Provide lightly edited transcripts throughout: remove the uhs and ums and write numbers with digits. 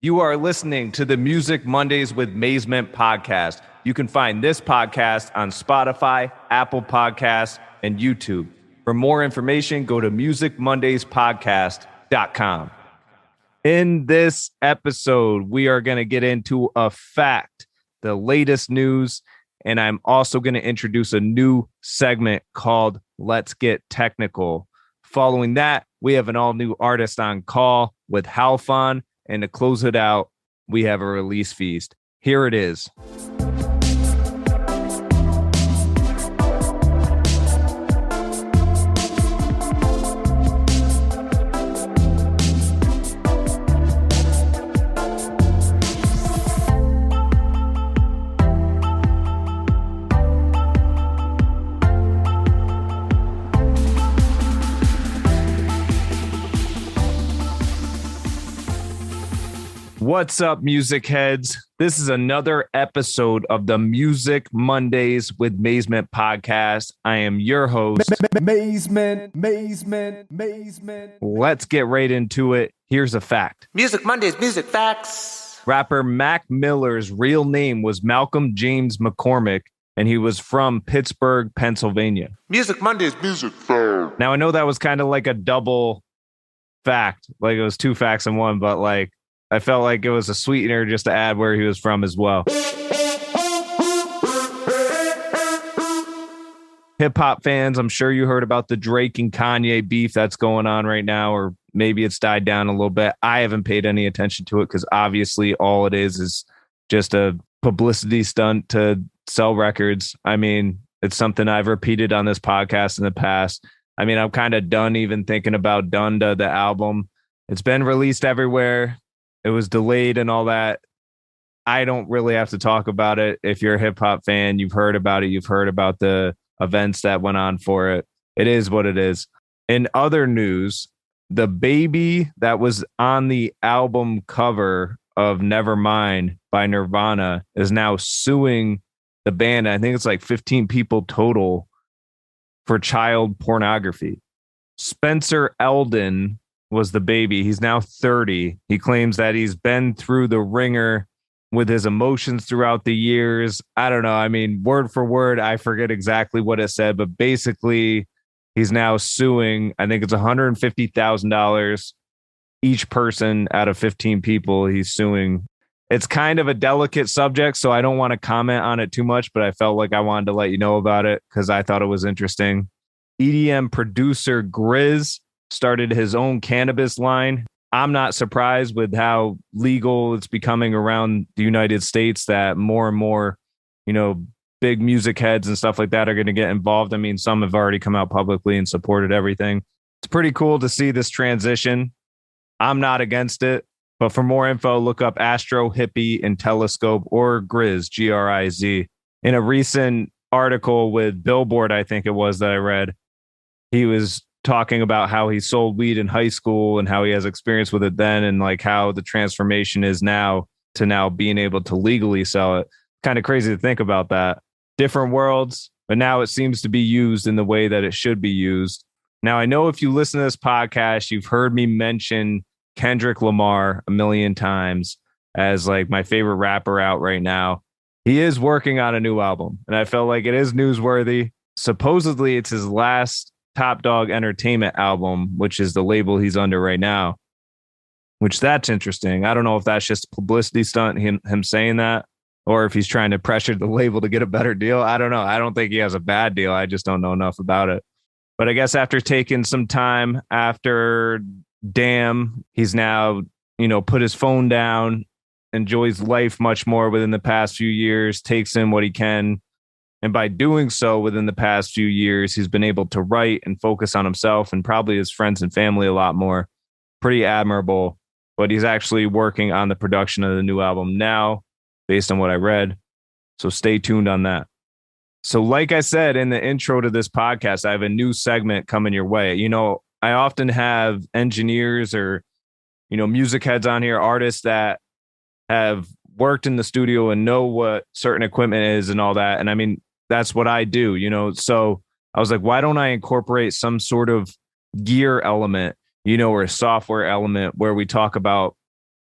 You are listening to the Music Mondays with Mazement podcast. You can find this podcast on Spotify, Apple Podcasts, and YouTube. For more information, go to musicmondayspodcast.com. In this episode, we are going to get into a fact, the latest news, and I'm also going to introduce a new segment called Let's Get Technical. Following that, we have an all-new artist on call with Haelphon. And to close it out, we have a release feast. Here it is. What's up, music heads? This is another episode of the Music Mondays with Mazement podcast. I am your host, Mazement. Let's get right into it. Here's a fact. Music Mondays, music facts. Rapper Mac Miller's real name was Malcolm James McCormick, and he was from Pittsburgh, Pennsylvania. Music Mondays, music facts. Now, I know that was kind of like a double fact, like it was two facts in one, but like I felt like it was a sweetener just to add where he was from as well. Hip hop fans, I'm sure you heard about the Drake and Kanye beef that's going on right now, or maybe it's died down a little bit. I haven't paid any attention to it because obviously all it is just a publicity stunt to sell records. I mean, it's something I've repeated on this podcast in the past. I mean, I'm kind of done even thinking about Donda, the album. It's been released everywhere. It was delayed and all that. I don't really have to talk about it. If you're a hip hop fan, you've heard about it. You've heard about the events that went on for it. It is what it is. In other news, the baby that was on the album cover of Nevermind by Nirvana is now suing the band. I think it's like 15 people total for child pornography. Spencer Eldon was the baby. He's now 30. He claims that he's been through the ringer with his emotions throughout the years. I don't know. I mean, word for word, I forget exactly what it said, but basically he's now suing. I think it's $150,000 each person out of 15 people he's suing. It's kind of a delicate subject, so I don't want to comment on it too much, but I felt like I wanted to let you know about it because I thought it was interesting. EDM producer Grizz started his own cannabis line. I'm not surprised with how legal it's becoming around the United States that more and more, big music heads and stuff like that are going to get involved. I mean, some have already come out publicly and supported everything. It's pretty cool to see this transition. I'm not against it, but for more info, look up Astro, Hippie, and Telescope or Grizz, G-R-I-Z. In a recent article with Billboard, I think it was that I read, he was talking about how he sold weed in high school and how he has experience with it then and like how the transformation is now to now being able to legally sell it. Kind of crazy to think about that. Different worlds, but now it seems to be used in the way that it should be used. Now, I know if you listen to this podcast, you've heard me mention Kendrick Lamar a million times as like my favorite rapper out right now. He is working on a new album and I felt like it is newsworthy. Supposedly it's his last Top Dog Entertainment album, which is the label he's under right now, which that's interesting. I don't know if that's just a publicity stunt, him saying that, or if he's trying to pressure the label to get a better deal. I don't know. I don't think he has a bad deal. I just don't know enough about it. But I guess after taking some time after Damn, he's now, put his phone down, enjoys life much more within the past few years, takes in what he can. And by doing so within the past few years, he's been able to write and focus on himself and probably his friends and family a lot more. Pretty admirable. But he's actually working on the production of the new album now, based on what I read. So stay tuned on that. So like I said in the intro to this podcast, I have a new segment coming your way. I often have engineers or, music heads on here, artists that have worked in the studio and know what certain equipment is and all that. And I mean, that's what I do, so I was like, why don't I incorporate some sort of gear element, or a software element where we talk about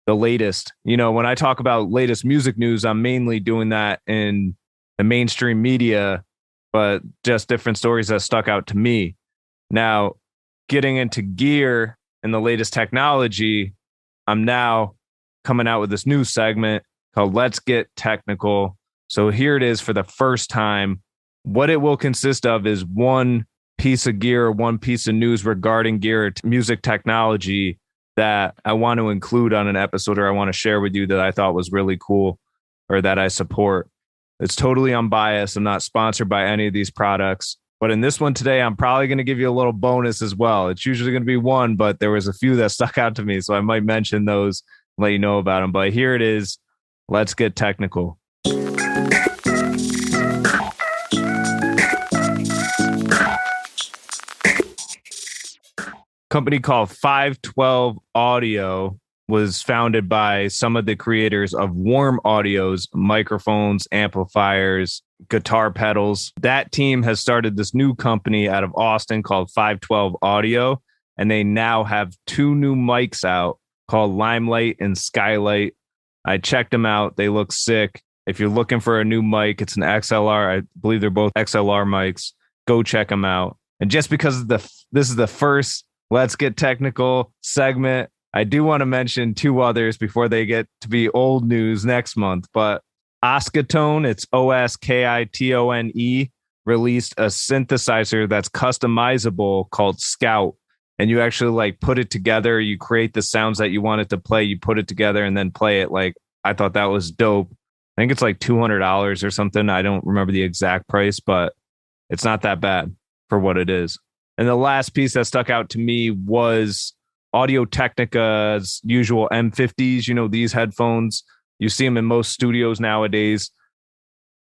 the latest. When I talk about latest music news, I'm mainly doing that in the mainstream media, but just different stories that stuck out to me. Now, getting into gear and the latest technology, I'm now coming out with this new segment called Let's Get Technical. So here it is for the first time. What it will consist of is one piece of gear or one piece of news regarding gear or music technology that I want to include on an episode or I want to share with you that I thought was really cool or that I support. It's totally unbiased. I'm not sponsored by any of these products. But in this one today, I'm probably going to give you a little bonus as well. It's usually going to be one, but there was a few that stuck out to me. So I might mention those, let you know about them. But here it is. Let's get technical. Company called 512 Audio was founded by some of the creators of Warm Audio's microphones, amplifiers, guitar pedals. That team has started this new company out of Austin called 512 Audio, and they now have 2 new mics out called Limelight and Skylight. I checked them out. They look sick. If you're looking for a new mic, it's an XLR. I believe they're both XLR mics. Go check them out. And just because this is the first Let's Get Technical segment, I do want to mention 2 others before they get to be old news next month. But Oskitone, it's Oskitone, released a synthesizer that's customizable called Scout. And you actually put it together. You create the sounds that you want it to play. You put it together and then play it. I thought that was dope. I think it's $200 or something. I don't remember the exact price, but it's not that bad for what it is. And the last piece that stuck out to me was Audio Technica's usual M50s. These headphones, you see them in most studios nowadays.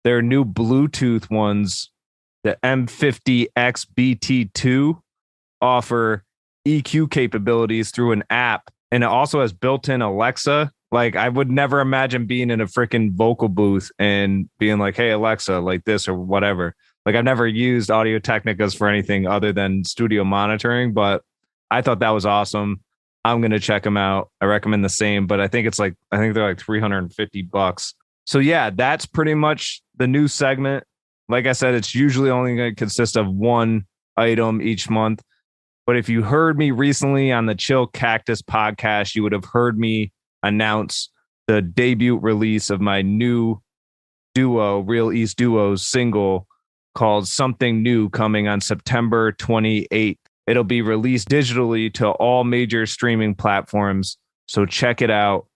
Their new Bluetooth ones, the M50X BT2, offer EQ capabilities through an app. And it also has built-in Alexa. I would never imagine being in a freaking vocal booth and being like, hey, Alexa, like this or whatever. I've never used Audio Technicas for anything other than studio monitoring, but I thought that was awesome. I'm going to check them out. I recommend the same, but I think they're $350. So yeah, that's pretty much the new segment. Like I said, it's usually only going to consist of one item each month. But if you heard me recently on the Chill Cactus podcast, you would have heard me announce the debut release of my new duo, Real East Duo's single called Something New, coming on September 28th. It'll be released digitally to all major streaming platforms. So check it out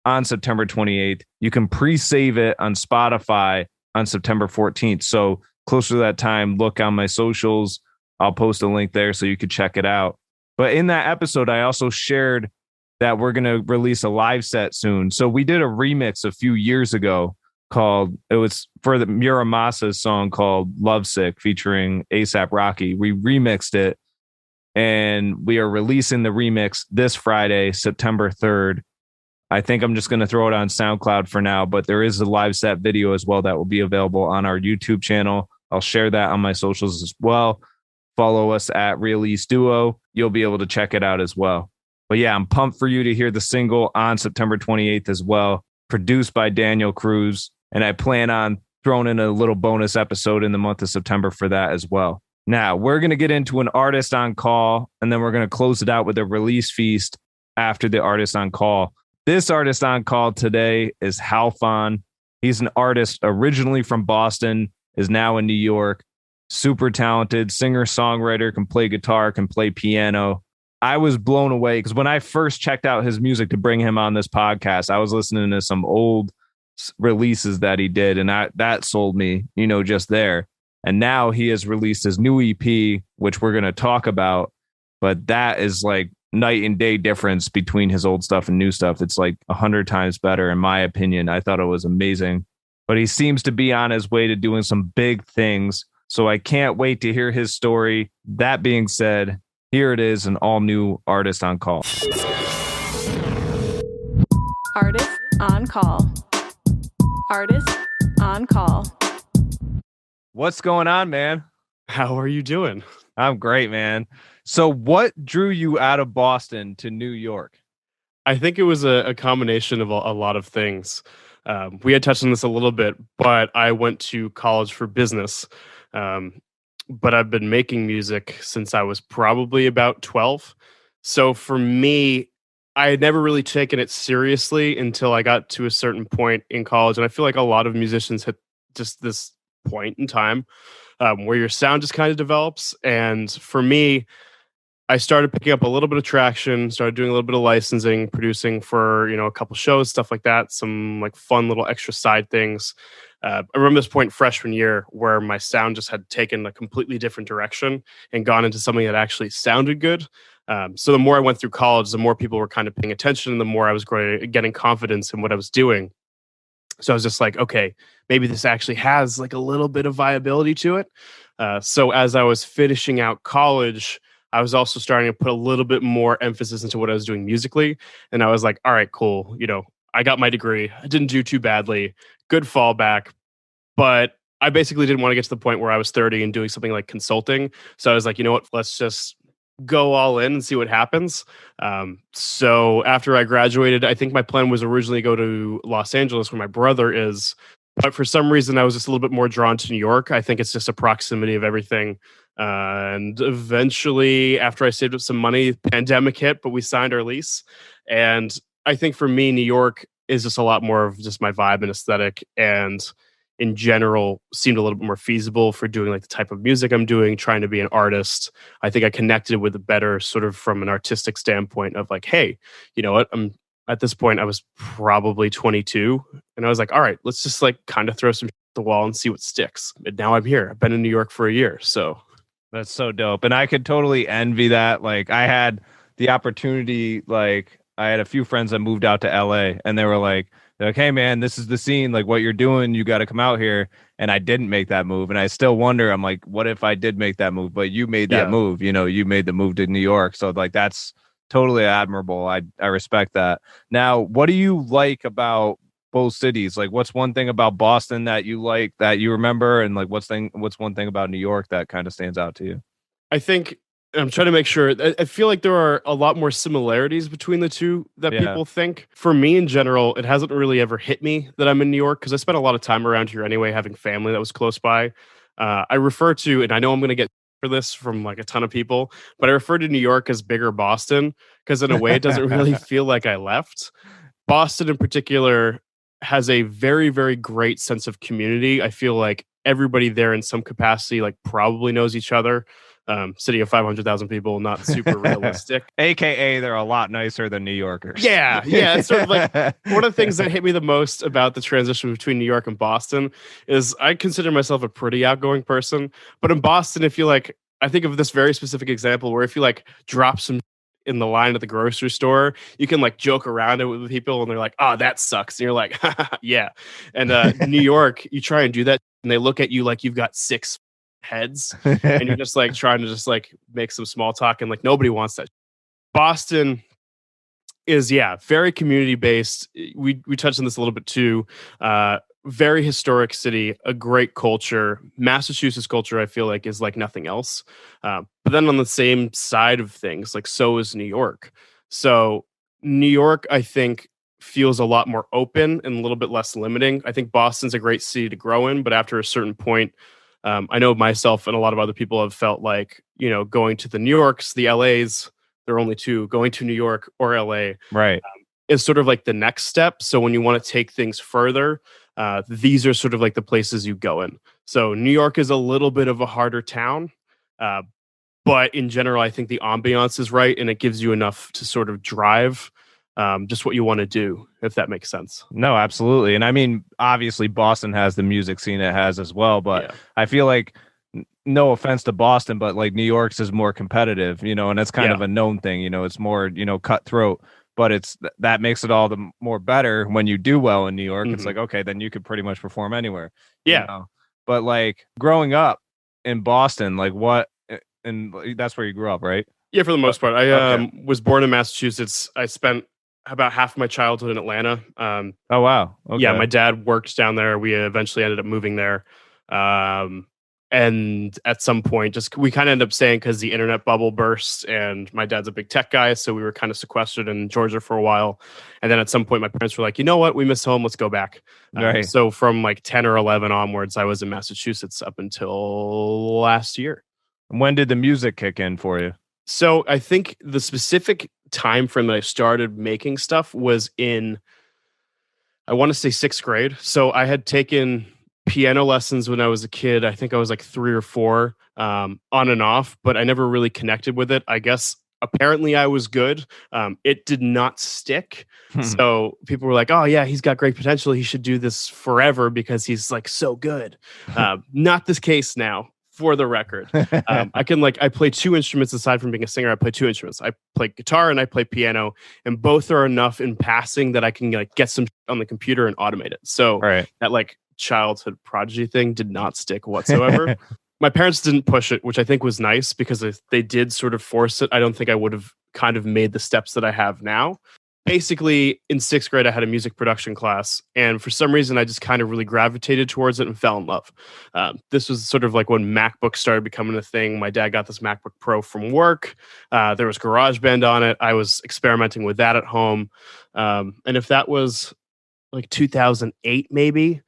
on September 28th. You can pre-save it on Spotify on September 14th. So closer to that time, look on my socials. I'll post a link there so you could check it out. But in that episode, I also shared that we're going to release a live set soon. So we did a remix a few years ago it was for the Muramasa's song called Lovesick featuring A$AP Rocky. We remixed it and we are releasing the remix this Friday, September 3rd. I think I'm just going to throw it on SoundCloud for now, but there is a live set video as well that will be available on our YouTube channel. I'll share that on my socials as well. Follow us at Real East Duo. You'll be able to check it out as well. But yeah, I'm pumped for you to hear the single on September 28th as well, produced by Daniel Cruz. And I plan on throwing in a little bonus episode in the month of September for that as well. Now, we're going to get into an artist on call, and then we're going to close it out with a release feast after the artist on call. This artist on call today is Haelphon. He's an artist originally from Boston, is now in New York. Super talented singer-songwriter, can play guitar, can play piano. I was blown away because when I first checked out his music to bring him on this podcast, I was listening to some old releases that he did, and that sold me, just there. And now he has released his new EP, which we're going to talk about, but that is night and day difference between his old stuff and new stuff. It's 100 times better in my opinion. I thought it was amazing, but he seems to be on his way to doing some big things. So I can't wait to hear his story. That being said, here it is, an all new artist on call. Artist on call. Artist on call. What's going on, man? How are you doing? I'm great, man. So what drew you out of Boston to New York? I think it was a combination of a lot of things. We had touched on this a little bit, but I went to college for business. Um, but I've been making music since I was probably about 12. So for me, I had never really taken it seriously until I got to a certain point in college. And I feel like a lot of musicians hit just this point in time where your sound just kind of develops. And for me, I started picking up a little bit of traction, started doing a little bit of licensing, producing for, a couple shows, stuff like that, some like fun little extra side things. I remember this point freshman year where my sound just had taken a completely different direction and gone into something that actually sounded good. So the more I went through college, the more people were kind of paying attention, and the more I was getting confidence in what I was doing. So I was just like, okay, maybe this actually has like a little bit of viability to it. So as I was finishing out college, I was also starting to put a little bit more emphasis into what I was doing musically. And I was like, all right, cool. I got my degree. I didn't do too badly. Good fallback. But I basically didn't want to get to the point where I was 30 and doing something like consulting. So I was like, you know what? Let's just go all in and see what happens. So after I graduated, I think my plan was originally go to Los Angeles where my brother is. But for some reason, I was just a little bit more drawn to New York. I think it's just a proximity of everything. And eventually, after I saved up some money, pandemic hit, but we signed our lease. And I think for me, New York is just a lot more of just my vibe and aesthetic. And in general, seemed a little bit more feasible for doing like the type of music I'm doing, trying to be an artist. I think I connected with it better sort of from an artistic standpoint of like, hey, you know what? At this point, I was probably 22. And I was like, all right, let's just like kind of throw some at the wall and see what sticks. And now I'm here. I've been in New York for a year. So That's so dope. And I could totally envy that. Like I had the opportunity, like I had a few friends that moved out to LA and they're like, hey man, this is the scene, like what you're doing, you got to come out here. And I didn't make that move. And I still wonder, I'm like, what if I did make that move? But you made that move, you made the move to New York. So like that's totally admirable. I respect that. Now, what do you like about both cities? Like what's one thing about Boston that you like that you remember, and like what's one thing about New York that kind of stands out to you? I think I'm trying to make sure. I feel like there are a lot more similarities between the two that people think. For me in general, it hasn't really ever hit me that I'm in New York because I spent a lot of time around here anyway, having family that was close by. I refer to, and I know I'm going to get for this from like a ton of people, but I refer to New York as bigger Boston because in a way it doesn't really feel like I left. Boston in particular has a very, very great sense of community. I feel like everybody there in some capacity like probably knows each other. City of 500,000 people, not super realistic. AKA, they're a lot nicer than New Yorkers. Yeah. It's sort of like one of the things that hit me the most about the transition between New York and Boston is I consider myself a pretty outgoing person. But in Boston, if you like, I think of this very specific example where if you like drop some in the line at the grocery store, you can like joke around it with people and they're like, oh, that sucks. And you're like, yeah. And New York, you try and do that and they look at you like you've got 6 heads and you're just like trying to just like make some small talk and like nobody wants that. Boston is very community based. We touched on this a little bit too. Very historic city, a great culture. Massachusetts culture I feel like is like nothing else. But then on the same side of things, like so is New York. So New York I think feels a lot more open and a little bit less limiting. I think Boston's a great city to grow in, but after a certain point, I know myself and a lot of other people have felt like, going to the New Yorks, the LAs, there are only two, going to New York or LA, right, is sort of like the next step. So when you want to take things further, these are sort of like the places you go in. So New York is a little bit of a harder town, but in general, I think the ambiance is right and it gives you enough to sort of drive just what you want to do, if that makes sense. No, absolutely. And I mean, obviously Boston has the music scene it has as well, but I feel like, no offense to Boston, but like New York's is more competitive, and that's kind of a known thing, it's more, cutthroat, but that makes it all the more better when you do well in New York. It's like, okay, then you could pretty much perform anywhere. But like growing up in Boston, like what, and that's where you grew up, right? Yeah, for the most part. I was born in Massachusetts. I spent about half of my childhood in Atlanta. Oh, wow. Okay. Yeah, my dad worked down there. We eventually ended up moving there. And at some point, just we kind of ended up staying because the internet bubble burst, and my dad's a big tech guy, so we were kind of sequestered in Georgia for a while. And then at some point, my parents were like, "You know what? We miss home. Let's go back." Right. So from like 10 or 11 onwards, I was in Massachusetts up until last year. When did the music kick in for you? So I think the specific time frame that I started making stuff was in, I want to say 6th grade. So I had taken piano lessons when I was a kid. I think I was like 3 or 4, on and off, but I never really connected with it. I guess apparently I was good. It did not stick. So people were like, "Oh yeah, he's got great potential. He should do this forever because he's like so good." Not this case now. For the record, I play 2 instruments aside from being a singer. I play 2 instruments. I play guitar and I play piano, and both are enough in passing that I can like get some on the computer and automate it. So that like childhood prodigy thing did not stick whatsoever. My parents didn't push it, which I think was nice because if they did sort of force it, I don't think I would have kind of made the steps that I have now. Basically, in 6th grade, I had a music production class, and for some reason, I just kind of really gravitated towards it and fell in love. This was sort of like when MacBooks started becoming a thing. My dad got this MacBook Pro from work. There was GarageBand on it. I was experimenting with that at home. And if that was like 2008, maybe,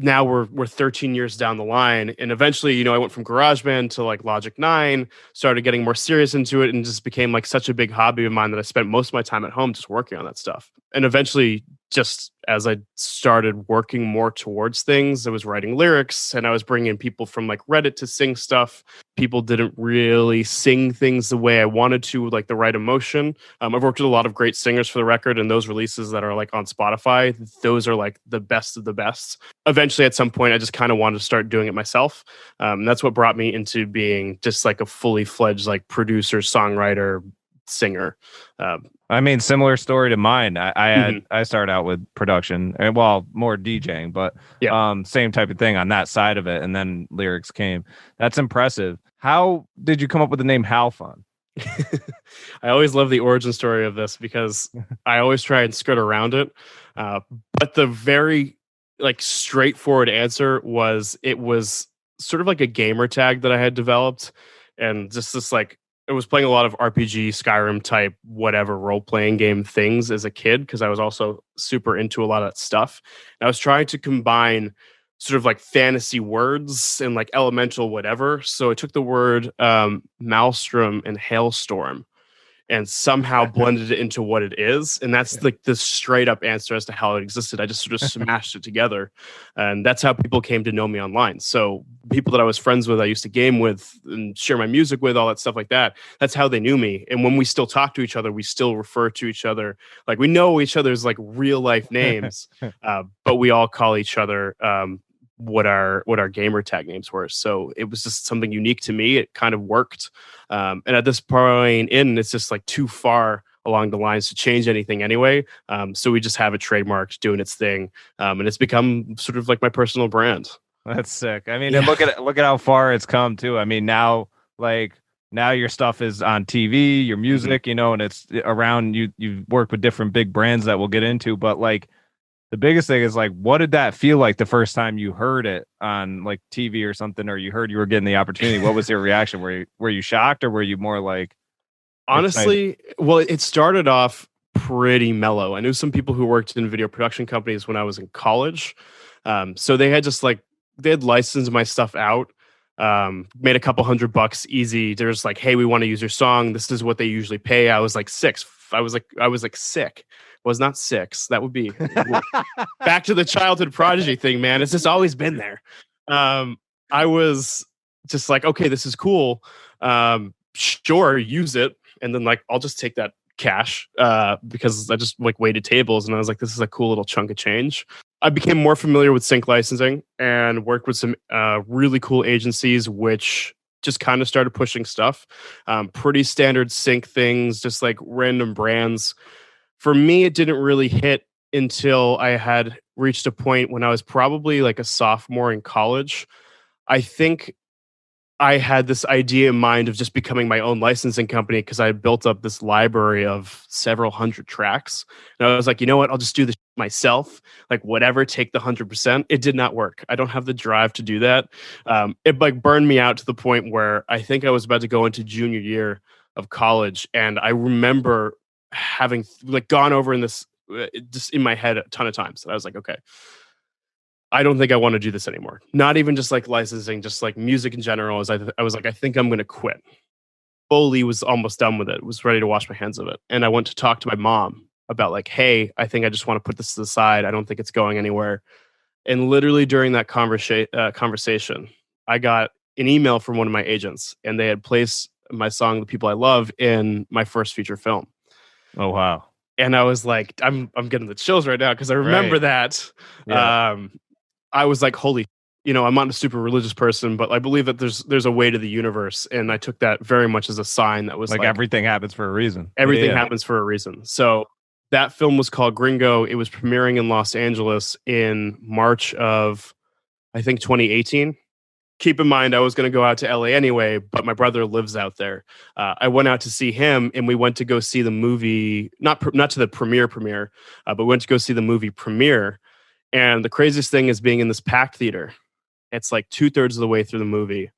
now we're 13 years down the line, and eventually, I went from GarageBand to like Logic 9, started getting more serious into it, and just became like such a big hobby of mine that I spent most of my time at home just working on that stuff. And eventually, just as I started working more towards things, I was writing lyrics, and I was bringing in people from like Reddit to sing stuff. People didn't really sing things the way I wanted to, like the right emotion. I've worked with a lot of great singers for the record, and those releases that are like on Spotify, those are like the best of the best. Eventually, at some point, I just kind of wanted to start doing it myself. That's what brought me into being just like a fully fledged like producer, songwriter, singer. I mean, similar story to mine. I started out with production, and well, more DJing, but same type of thing on that side of it, and then lyrics came. That's impressive. How did you come up with the name Haelphon? I always love the origin story of this because I always try and skirt around it. But the very like straightforward answer was it was sort of like a gamer tag that I had developed, and just this like, I was playing a lot of RPG, Skyrim type, whatever role-playing game things as a kid because I was also super into a lot of that stuff. And I was trying to combine sort of like fantasy words and like elemental whatever. So I took the word Maelstrom and Hailstorm and somehow blended it into what it is. And that's like the straight up answer as to how it existed. I just sort of smashed it together. And that's how people came to know me online. So people that I was friends with, I used to game with and share my music with, all that stuff like that. That's how they knew me. And when we still talk to each other, we still refer to each other. Like we know each other's like real life names, but we all call each other what our gamer tag names were. So it was just something unique to me. It kind of worked. And at this point it's just like too far along the lines to change anything anyway. So we just have it trademarked doing its thing. And it's become sort of like my personal brand. That's sick. I mean, and look at how far it's come too. I mean, now your stuff is on TV, your music, and it's around you. You've worked with different big brands that we'll get into, but like, the biggest thing is like, what did that feel like the first time you heard it on like TV or something, or you heard you were getting the opportunity? What was your reaction? Were you shocked, or were you more like, honestly, excited? Well, it started off pretty mellow. I knew some people who worked in video production companies when I was in college. So they had licensed my stuff out, made a couple $100 easy. They're just like, "Hey, we want to use your song. This is what they usually pay." I was like 6. I was like sick. Was not 6. That would be back to the childhood prodigy thing, man. It's just always been there. I was just like, okay, this is cool. Sure, use it. And then like, I'll just take that cash because I just like waited tables and I was like, this is a cool little chunk of change. I became more familiar with sync licensing and worked with some really cool agencies, which just kind of started pushing stuff. Pretty standard sync things, just like random brands. For me, it didn't really hit until I had reached a point when I was probably like a sophomore in college. I think I had this idea in mind of just becoming my own licensing company because I had built up this library of several hundred tracks. And I was like, you know what? I'll just do this myself. Like whatever, take the 100%. It did not work. I don't have the drive to do that. It like burned me out to the point where I think I was about to go into junior year of college. And I remember having like gone over in this just in my head a ton of times. And I was like, okay, I don't think I want to do this anymore. Not even just like licensing, just like music in general. I was like, I think I'm going to quit. Fully was almost done with it. Was ready to wash my hands of it. And I went to talk to my mom about like, hey, I think I just want to put this to the side. I don't think it's going anywhere. And literally during that conversation, I got an email from one of my agents, and they had placed my song "The People I Love" in my first feature film. Oh wow! And I was like, I'm getting the chills right now because I remember that. Yeah. I was like, holy, I'm not a super religious person, but I believe that there's a way to the universe. And I took that very much as a sign that was like everything happens for a reason. Everything happens for a reason. So that film was called Gringo. It was premiering in Los Angeles in March of, I think, 2018. Keep in mind, I was going to go out to LA anyway, but my brother lives out there. I went out to see him, and we went to go see the movie, not to the premiere, but we went to go see the movie premiere. And the craziest thing is being in this packed theater. It's like 2/3 of the way through the movie.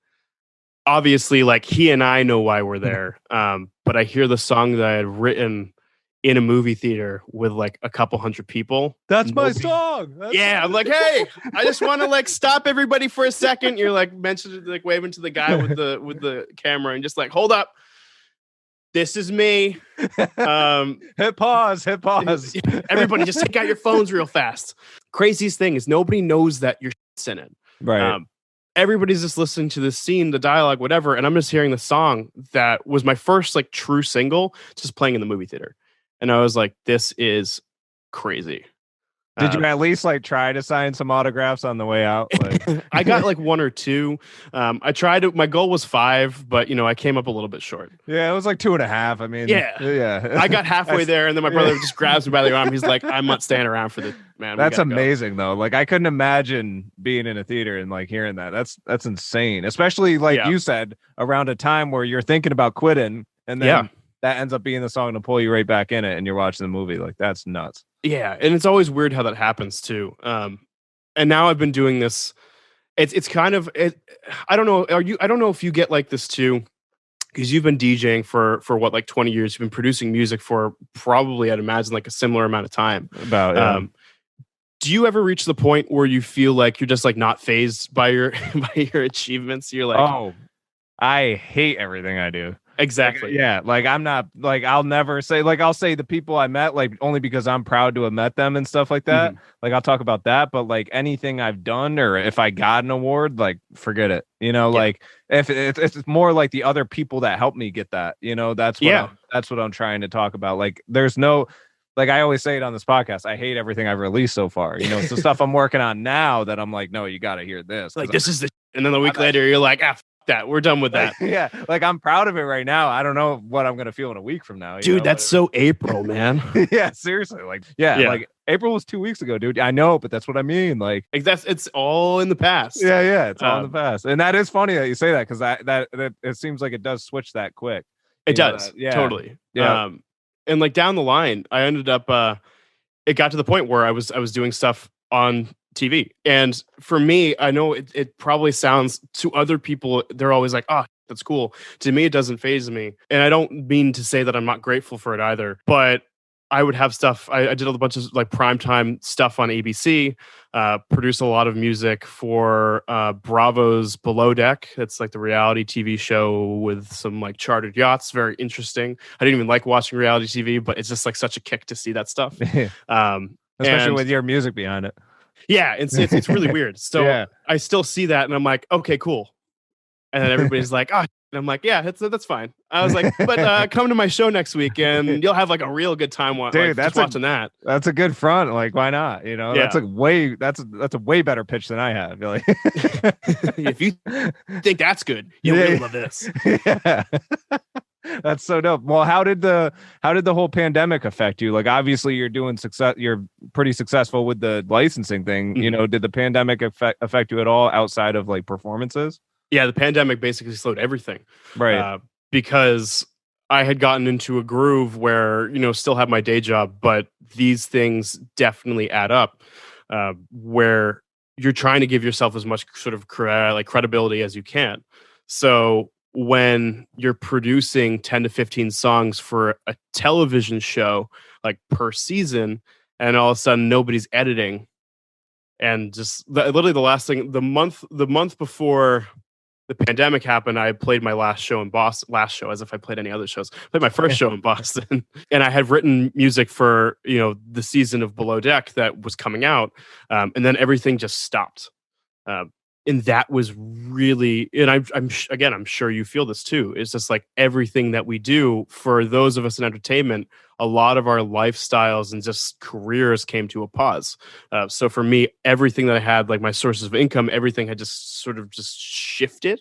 Obviously, like he and I know why we're there. But I hear the song that I had written in a movie theater with like a couple hundred people. That's my song. I'm like, hey, I just want to like stop everybody for a second. You're like mentioning, like waving to the guy with the camera and just like, hold up. This is me. Hit pause. Everybody just take out your phones real fast. Craziest thing is nobody knows that you're in it. Right. Everybody's just listening to this scene, the dialogue, whatever. And I'm just hearing the song that was my first like true single just playing in the movie theater. And I was like, this is crazy. Did you at least like try to sign some autographs on the way out? Like... I got like 1 or 2. I tried to, my goal was 5, but I came up a little bit short. Yeah, it was like 2.5. I mean, yeah. I got halfway there, and then my brother just grabs me by the arm. He's like, I'm not staying around for this, man. That's amazing though. Like I couldn't imagine being in a theater and like hearing that. That's insane. Especially like you said, around a time where you're thinking about quitting, and then that ends up being the song to pull you right back in it, and you're watching the movie. Like that's nuts. Yeah, and it's always weird how that happens too. And now I've been doing this. It's kind of I don't know. I don't know if you get like this too, because you've been DJing for what, like 20 years. You've been producing music for probably, I'd imagine, like a similar amount of time. About do you ever reach the point where you feel like you're just like not fazed by your achievements? You're like, oh, I hate everything I do. Exactly. Like I'm not like, I'll never say, like I'll say the people I met, like only because I'm proud to have met them and stuff like that. Like I'll talk about that, but like anything I've done, or if I got an award, like forget it. Like if it's more like the other people that helped me get that, that's what that's what I'm trying to talk about. Like there's no, like I always say it on this podcast, I hate everything I've released so far. It's the stuff I'm working on now that I'm like, no, you got to hear this. Like this is the, and then a week later you're like, that we're done with that. Like I'm proud of it right now. I don't know what I'm gonna feel in a week from now, dude. That's so April, man. Yeah, seriously. Like like April was 2 weeks ago, dude. I know, but that's what I mean. Like it's all in the past. It's all in the past. And that is funny that you say that, because that it seems like it does switch that quick. It does. Totally. And like down the line, I ended up it got to the point where I was doing stuff on TV. And for me, I know it probably sounds to other people, they're always like, oh, that's cool. To me, it doesn't faze me. And I don't mean to say that I'm not grateful for it either, but I would have stuff. I did a bunch of like primetime stuff on ABC, produced a lot of music for Bravo's Below Deck. It's like the reality TV show with some like chartered yachts. Very interesting. I didn't even like watching reality TV, but it's just like such a kick to see that stuff. Especially with your music behind it. Yeah, it's really weird. So I still see that, and I'm like, okay, cool. And then everybody's like, oh, and I'm like, yeah, that's fine. I was like, but come to my show next week, and you'll have like a real good time. Dude, that's watching that. That's a good front. Like, why not? That's a way better pitch than I have. Like, if you think that's good, you'll really love this. Yeah. That's so dope. Well, how did the whole pandemic affect you? Like, obviously you're pretty successful with the licensing thing. Did the pandemic affect you at all outside of like performances? Yeah, the pandemic basically slowed everything. Right. Because I had gotten into a groove where, still have my day job, but these things definitely add up, where you're trying to give yourself as much sort of credibility as you can. So when you're producing 10 to 15 songs for a television show, like per season, and all of a sudden nobody's editing, and just literally the last thing, the month before the pandemic happened, I played my last show in Boston. Last show, as if I played any other shows. Played my first show in Boston, and I had written music for the season of Below Deck that was coming out, and then everything just stopped. And that was really, and I'm sure you feel this too. It's just like everything that we do for those of us in entertainment, a lot of our lifestyles and just careers came to a pause. So for me, everything that I had, like my sources of income, everything had just sort of just shifted.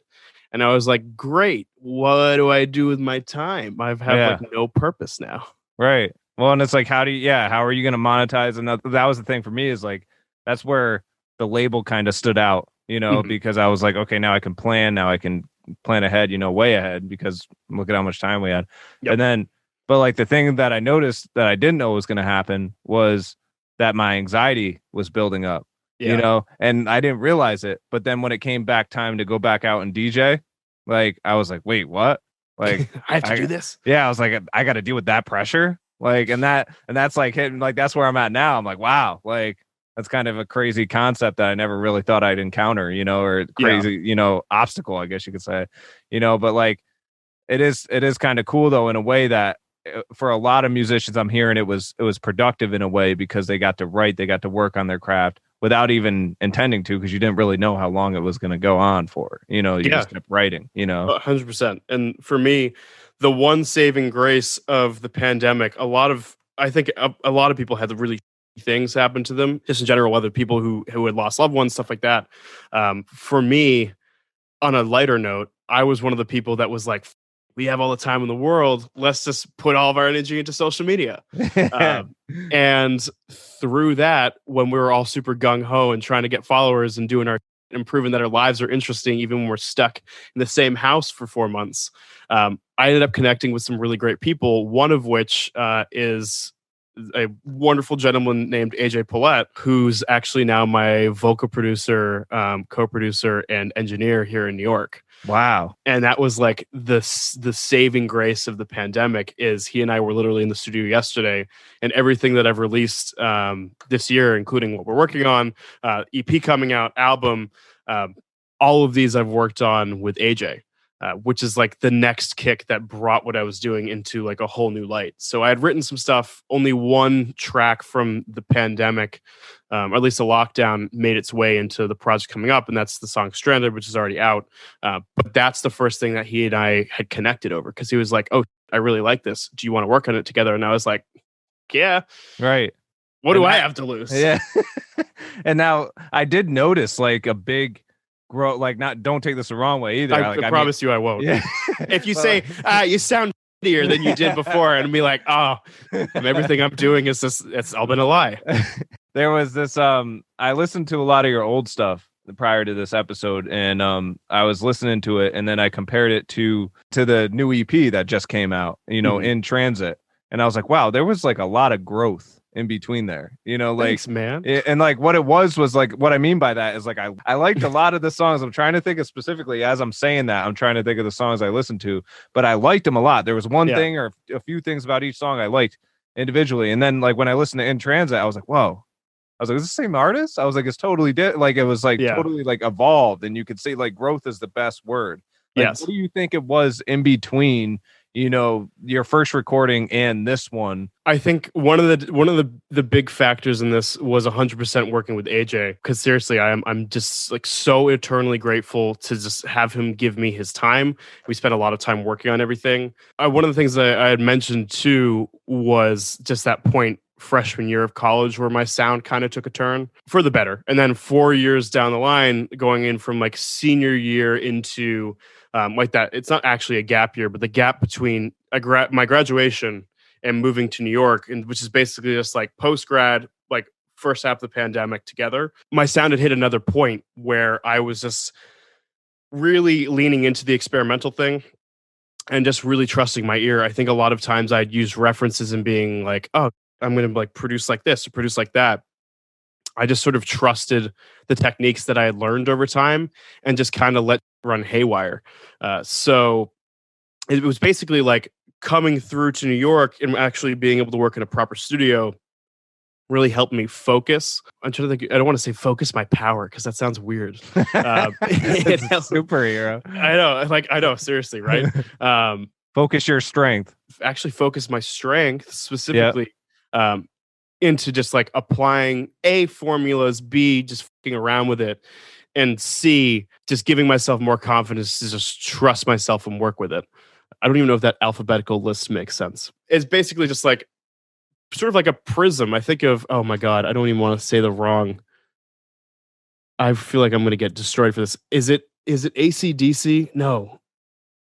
And I was like, great, what do I do with my time? I have like no purpose now. Right. Well, and it's like, how are you going to monetize? And that was the thing for me, is like, that's where the label kind of stood out, because I was like, okay, now I can plan ahead, way ahead, because look at how much time we had. Yep. And then, but like the thing that I noticed that I didn't know was going to happen was that my anxiety was building up, and I didn't realize it. But then when it came back time to go back out and DJ, like, I was like, wait, what? Like, I have to do this. Yeah. I was like, I got to deal with that pressure. Like, and that's like hitting, like, that's where I'm at now. I'm like, wow, like, that's kind of a crazy concept that I never really thought I'd encounter, or crazy, obstacle, I guess you could say, but like, it is kind of cool though, in a way that for a lot of musicians, I'm hearing it was productive in a way, because they got to write, they got to work on their craft without even intending to, because you didn't really know how long it was going to go on for, you just kept writing, 100%. And for me, the one saving grace of the pandemic, I think a lot of people had the really things happen to them, just in general, whether people who had lost loved ones, stuff like that. For me, on a lighter note, I was one of the people that was like, we have all the time in the world, let's just put all of our energy into social media. And through that, when we were all super gung-ho and trying to get followers and and proving that our lives are interesting, even when we're stuck in the same house for 4 months, I ended up connecting with some really great people, one of which is a wonderful gentleman named AJ Paulette, who's actually now my vocal producer, co-producer, and engineer here in New York. Wow. And that was like the saving grace of the pandemic. Is he and I were literally in the studio yesterday, and everything that I've released this year, including what we're working on, EP coming out, album, all of these I've worked on with AJ. Which is like the next kick that brought what I was doing into like a whole new light. So I had written some stuff, only one track from the pandemic, or at least the lockdown, made its way into the project coming up. And that's the song Stranded, which is already out. But that's the first thing that he and I had connected over, because he was like, oh, I really like this. Do you want to work on it together? And I was like, yeah. Right. What do I have to lose? Yeah. And now I did notice like a big grow, like, not, don't take this the wrong way either. I promise you I won't. Yeah. If you say, you sound shittier than you did before, and be like, oh, everything I'm doing is just, it's all been a lie. There was this, I listened to a lot of your old stuff prior to this episode, and I was listening to it, and then I compared it to the new EP that just came out, In Transit. And I was like, wow, there was like a lot of growth in between there, like, thanks, man. And like what it was like, what I mean by that is like, I liked a lot of the songs. I'm trying to think of specifically, as I'm saying that, I'm trying to think of the songs I listened to, but I liked them a lot. There was one thing or a few things about each song I liked individually. And then like when I listened to In Transit, I was like, whoa, I was like, is this the same artist? I was like, it's totally like, it was like totally like evolved, and you could say like growth is the best word. Like, yes. What do you think it was in between, your first recording and this one? I think one of the big factors in this was 100% working with AJ, because seriously, I'm just like so eternally grateful to just have him give me his time. We spent a lot of time working on everything. One of the things that I had mentioned too was just that point freshman year of college where my sound kind of took a turn for the better, and then 4 years down the line, going in from like senior year into like that, it's not actually a gap year, but the gap between my graduation and moving to New York, and which is basically just like post grad, like first half of the pandemic together, my sound had hit another point where I was just really leaning into the experimental thing and just really trusting my ear. I think a lot of times I'd use references and being like, oh, I'm going to like produce like this or produce like that. I just sort of trusted the techniques that I had learned over time and just kind of let run haywire. So it was basically like coming through to New York and actually being able to work in a proper studio really helped me focus. I'm trying to think. I don't want to say focus my power because that sounds weird. It's a superhero. I know, seriously, right? Focus your strength. Actually, focus my strength specifically into just like applying A, formulas, B, just fucking around with it, and C, just giving myself more confidence to just trust myself and work with it. I don't even know if that alphabetical list makes sense. It's basically just like sort of like a prism. I think of, oh my God, I don't even want to say the wrong. I feel like I'm going to get destroyed for this. Is it AC/DC? No.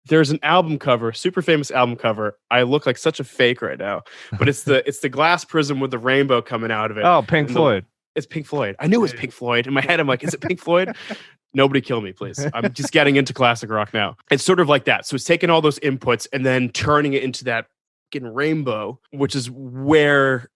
There's an album cover, super famous album cover. I look like such a fake right now, but it's the glass prism with the rainbow coming out of it. Oh, Pink Floyd. It's Pink Floyd. I knew it was Pink Floyd. In my head, I'm like, is it Pink Floyd? Nobody kill me, please. I'm just getting into classic rock now. It's sort of like that. So it's taking all those inputs and then turning it into that fucking rainbow, which is where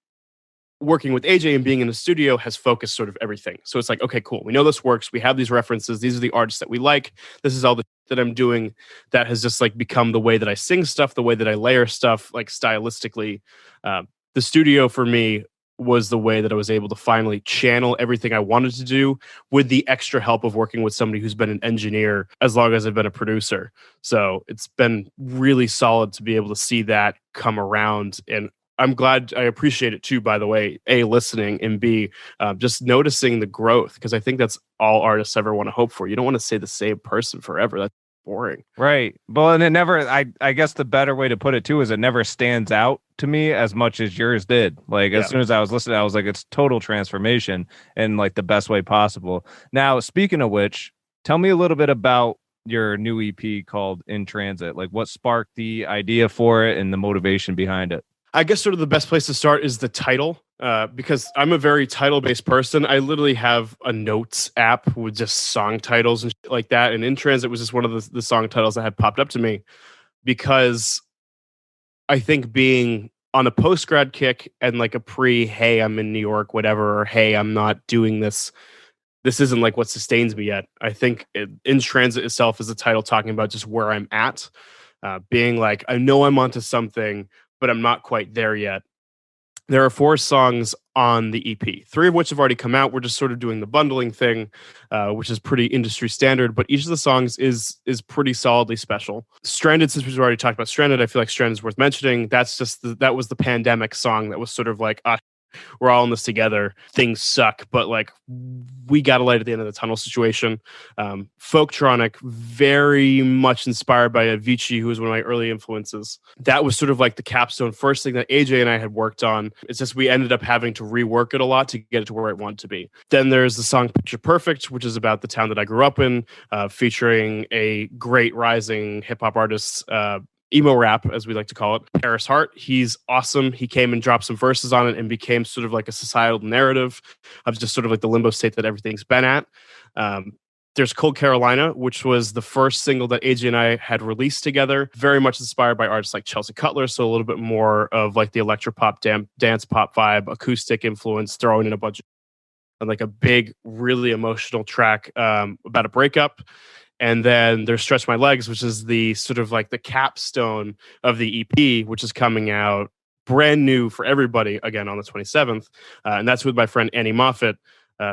working with AJ and being in the studio has focused sort of everything. So it's like, okay, cool. We know this works. We have these references. These are the artists that we like. This is all the that I'm doing that has just like become the way that I sing stuff, the way that I layer stuff, like stylistically. The studio for me was the way that I was able to finally channel everything I wanted to do with the extra help of working with somebody who's been an engineer as long as I've been a producer. So it's been really solid to be able to see that come around. And I'm glad, I appreciate it too, by the way, A, listening, and B, just noticing the growth, because I think that's all artists ever want to hope for. You don't want to stay the same person forever. That's boring. Right. Well, and it never, I guess the better way to put it too is it never stands out to me as much as yours did. Like as soon as I was listening, I was like, it's total transformation in like the best way possible. Now, speaking of which, tell me a little bit about your new EP called In Transit. Like what sparked the idea for it and the motivation behind it? I guess sort of the best place to start is the title, because I'm a very title-based person. I literally have a notes app with just song titles and shit like that. And In Transit was just one of the song titles that had popped up to me, because I think being on a post-grad kick and like a hey, I'm in New York, whatever, or hey, I'm not doing this. This isn't like what sustains me yet. I think In Transit itself is a title talking about just where I'm at, being like, I know I'm onto something, but I'm not quite there yet. There are 4 songs on the EP, 3 of which have already come out. We're just sort of doing the bundling thing, which is pretty industry standard, but each of the songs is pretty solidly special. Stranded, since we've already talked about Stranded, I feel like Stranded is worth mentioning. That's just that was the pandemic song that was sort of like, we're all in this together. Things suck, but like we got a light at the end of the tunnel situation. Folktronic, very much inspired by Avicii, who was one of my early influences. That was sort of like the capstone first thing that AJ and I had worked on. It's just we ended up having to rework it a lot to get it to where it wanted to be. Then there's the song Picture Perfect, which is about the town that I grew up in, featuring a great rising hip hop artist, emo rap, as we like to call it, Paris Hart. He's awesome. He came and dropped some verses on it and became sort of like a societal narrative of just sort of like the limbo state that everything's been at. There's Cold Carolina, which was the first single that AJ and I had released together, very much inspired by artists like Chelsea Cutler, so a little bit more of like the electropop dance pop vibe, acoustic influence, throwing in a bunch of and like a big, really emotional track about a breakup. And then there's Stretch My Legs, which is the sort of like the capstone of the EP, which is coming out brand new for everybody again on the 27th. And that's with my friend Annie Moffat,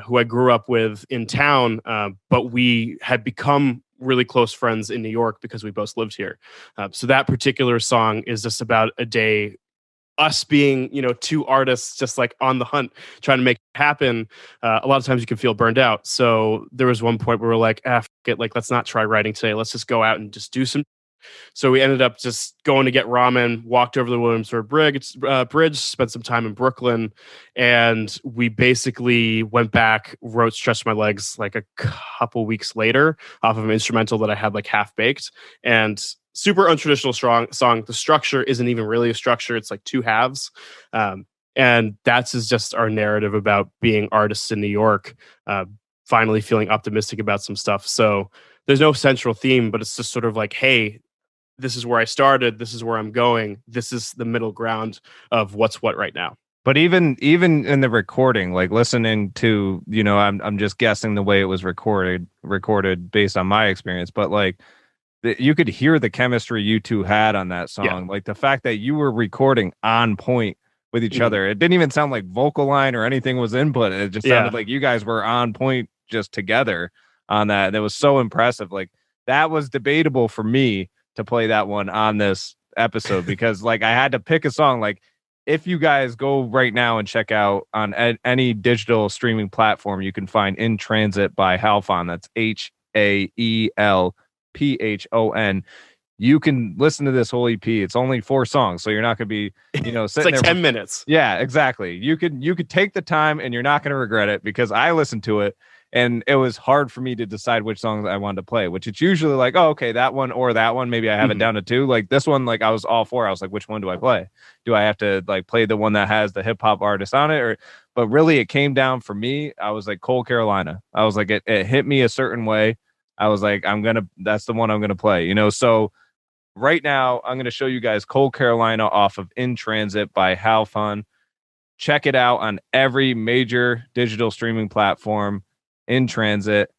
who I grew up with in town, but we had become really close friends in New York because we both lived here. So that particular song is just about a day, us being, 2 artists just like on the hunt, trying to make it happen. A lot of times you can feel burned out. So there was one point where we're like, fuck it, like, let's not try writing today. Let's just go out and just do some. So we ended up just going to get ramen, walked over the Williamsburg Bridge, spent some time in Brooklyn, and we basically went back, wrote Stretch My Legs like a couple weeks later off of an instrumental that I had like half baked. And super untraditional song. The structure isn't even really a structure. It's like 2 halves. And that's just our narrative about being artists in New York, finally feeling optimistic about some stuff. So there's no central theme, but it's just sort of like, hey, this is where I started, this is where I'm going, this is the middle ground of what's what right now. But even in the recording, like listening to, I'm just guessing the way it was recorded based on my experience, but like you could hear the chemistry you two had on that song. Yeah. Like the fact that you were recording on point with each other. It didn't even sound like vocal line or anything was input. It just sounded like you guys were on point just together on that. And it was so impressive. Like that was debatable for me to play that one on this episode because like I had to pick a song. Like if you guys go right now and check out on any digital streaming platform, you can find In Transit by Haelphon. That's Haelphon. You can listen to this whole EP. It's only 4 songs, so you're not going to be, sitting it's like there 10 minutes. Yeah, exactly. You could take the time, and you're not going to regret it because I listened to it, and it was hard for me to decide which songs I wanted to play. Which it's usually like, oh, okay, that one or that one. Maybe I have it down to 2. Like this one, like I was all 4. I was like, which one do I play? Do I have to like play the one that has the hip hop artist on it, But really, it came down for me. I was like Cold Carolina. I was like, it hit me a certain way. I was like, that's the one I'm gonna play. So. Right now, I'm going to show you guys Cold Carolina off of In Transit by Haelphon. Check it out on every major digital streaming platform. In Transit,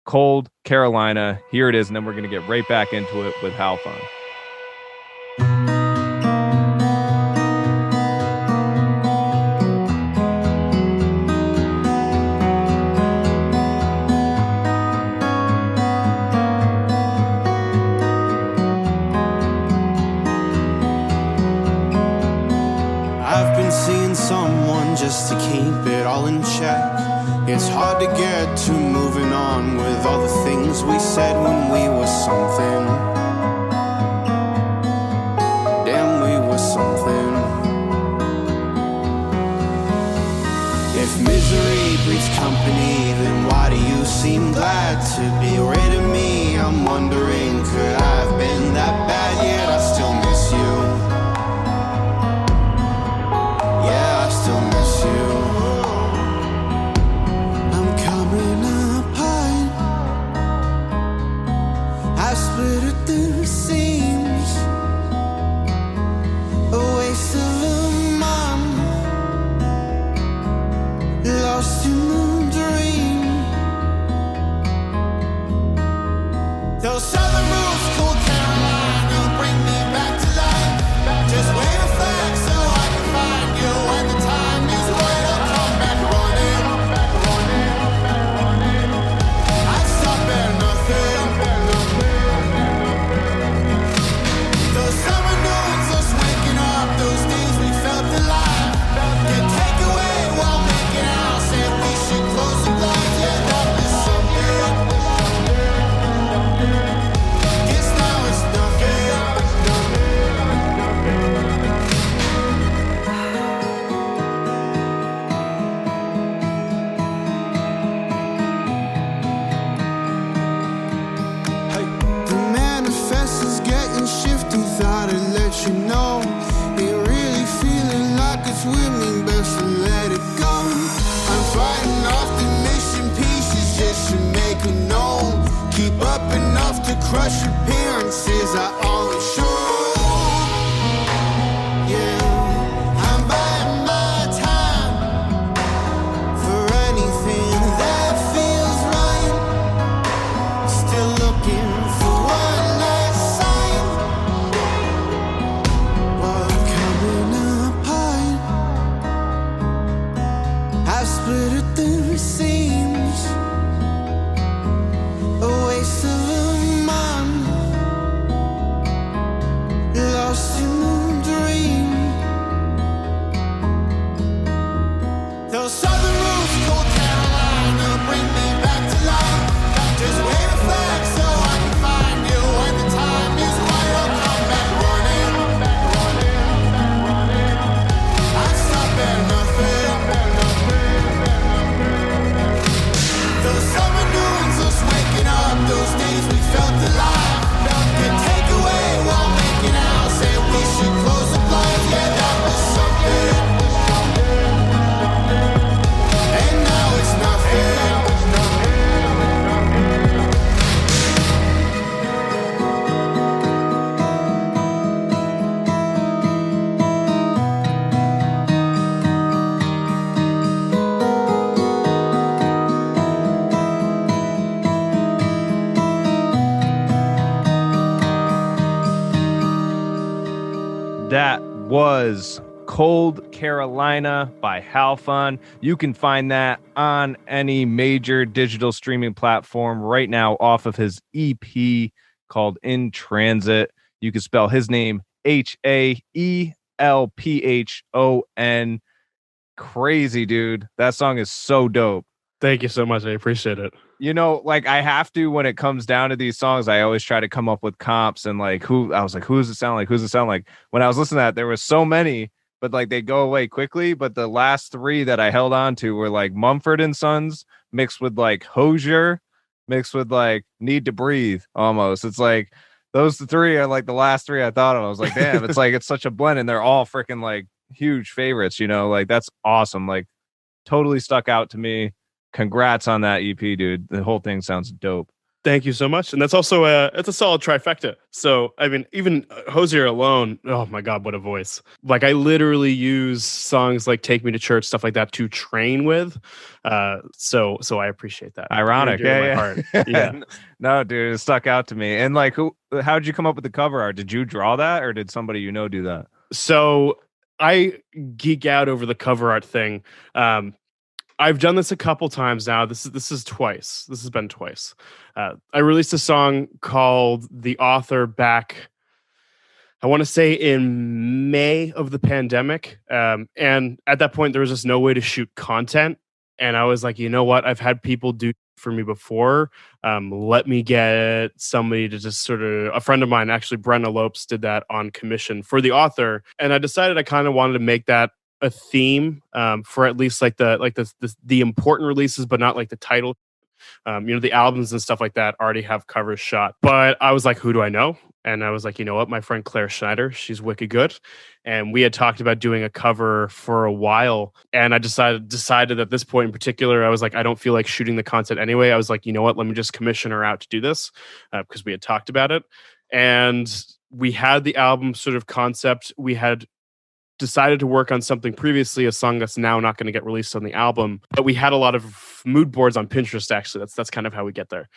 Cold Carolina. Here it is, and then we're going to get right back into it with Haelphon. Just to keep it all in check. It's hard to get to moving on with all the things we said when we were something. Damn, we were something. If misery breeds company, then why do you seem glad to be rid of me? I'm wondering, could I have been that bad? Yet I still miss you. I'm coming apart. I split at the seams. A waste of a month, lost in the dream. Those southern moves, Cold Carolina, bring me back to life. Just wait a flag so I can find you when the time is right. I'll come back running. I'd stop at nothing. Those summer noons, us waking up, those days we felt alive. Get take away while making out. Said we should close the blinds. Yeah, that was something. Guess now it's nothing. The manifest is getting shifty, thought I'd let you know. Ain't really feeling like it's with me, best to let it go. I'm fighting off the mission pieces just to make a known. Keep up enough to crush appearances I always show. Yeah, I'm biding my time for anything that feels right. Still looking for one last sign. While coming apart, I split at the seams. A waste of a month, was Cold Carolina by Haelphon. You can find that on any major digital streaming platform right now off of his EP called In Transit. You can spell his name Haelphon. Crazy, dude. That song is so dope. Thank you so much. I appreciate it. You know, like I have to, when it comes down to these songs, I always try to come up with comps and like who does it sound like? Who's it sound like? When I was listening to that, there were so many, but like they go away quickly. But the last three that I held on to were like Mumford and Sons mixed with like Hozier, mixed with like Need to Breathe almost. It's like those three are like the last three I thought of. I was like, damn, it's like it's such a blend and they're all freaking like huge favorites, you know, like that's awesome. Like totally stuck out to me. Congrats on that EP, dude. The whole thing sounds dope. Thank you so much. And that's also it's a solid trifecta. So, I mean, even Hozier alone, oh my God, what a voice. Like I literally use songs like Take Me to Church, stuff like that to train with. So I appreciate that. Ironic. Yeah. Yeah. No, dude, it stuck out to me. And like, how'd you come up with the cover art? Did you draw that or did somebody you know do that? So I geek out over the cover art thing. I've done this a couple times now. This is twice. This has been twice. I released a song called The Author back, I want to say in May of the pandemic. And at that point, there was just no way to shoot content. And I was like, you know what? I've had people do for me before. Let me get somebody to just sort of, a friend of mine, actually, Brenna Lopes, did that on commission for The Author. And I decided I kind of wanted to make that a theme for at least like the important releases, but not like the title. The albums and stuff like that already have covers shot. But I was like, who do I know? And I was like, you know what? My friend Claire Schneider, she's wicked good. And we had talked about doing a cover for a while. And I decided at this point in particular, I was like, I don't feel like shooting the content anyway. I was like, you know what? Let me just commission her out to do this because we had talked about it. And we had the album sort of concept. We had decided to work on something previously, a song that's now not going to get released on the album. But we had a lot of mood boards on Pinterest, actually. That's kind of how we get there.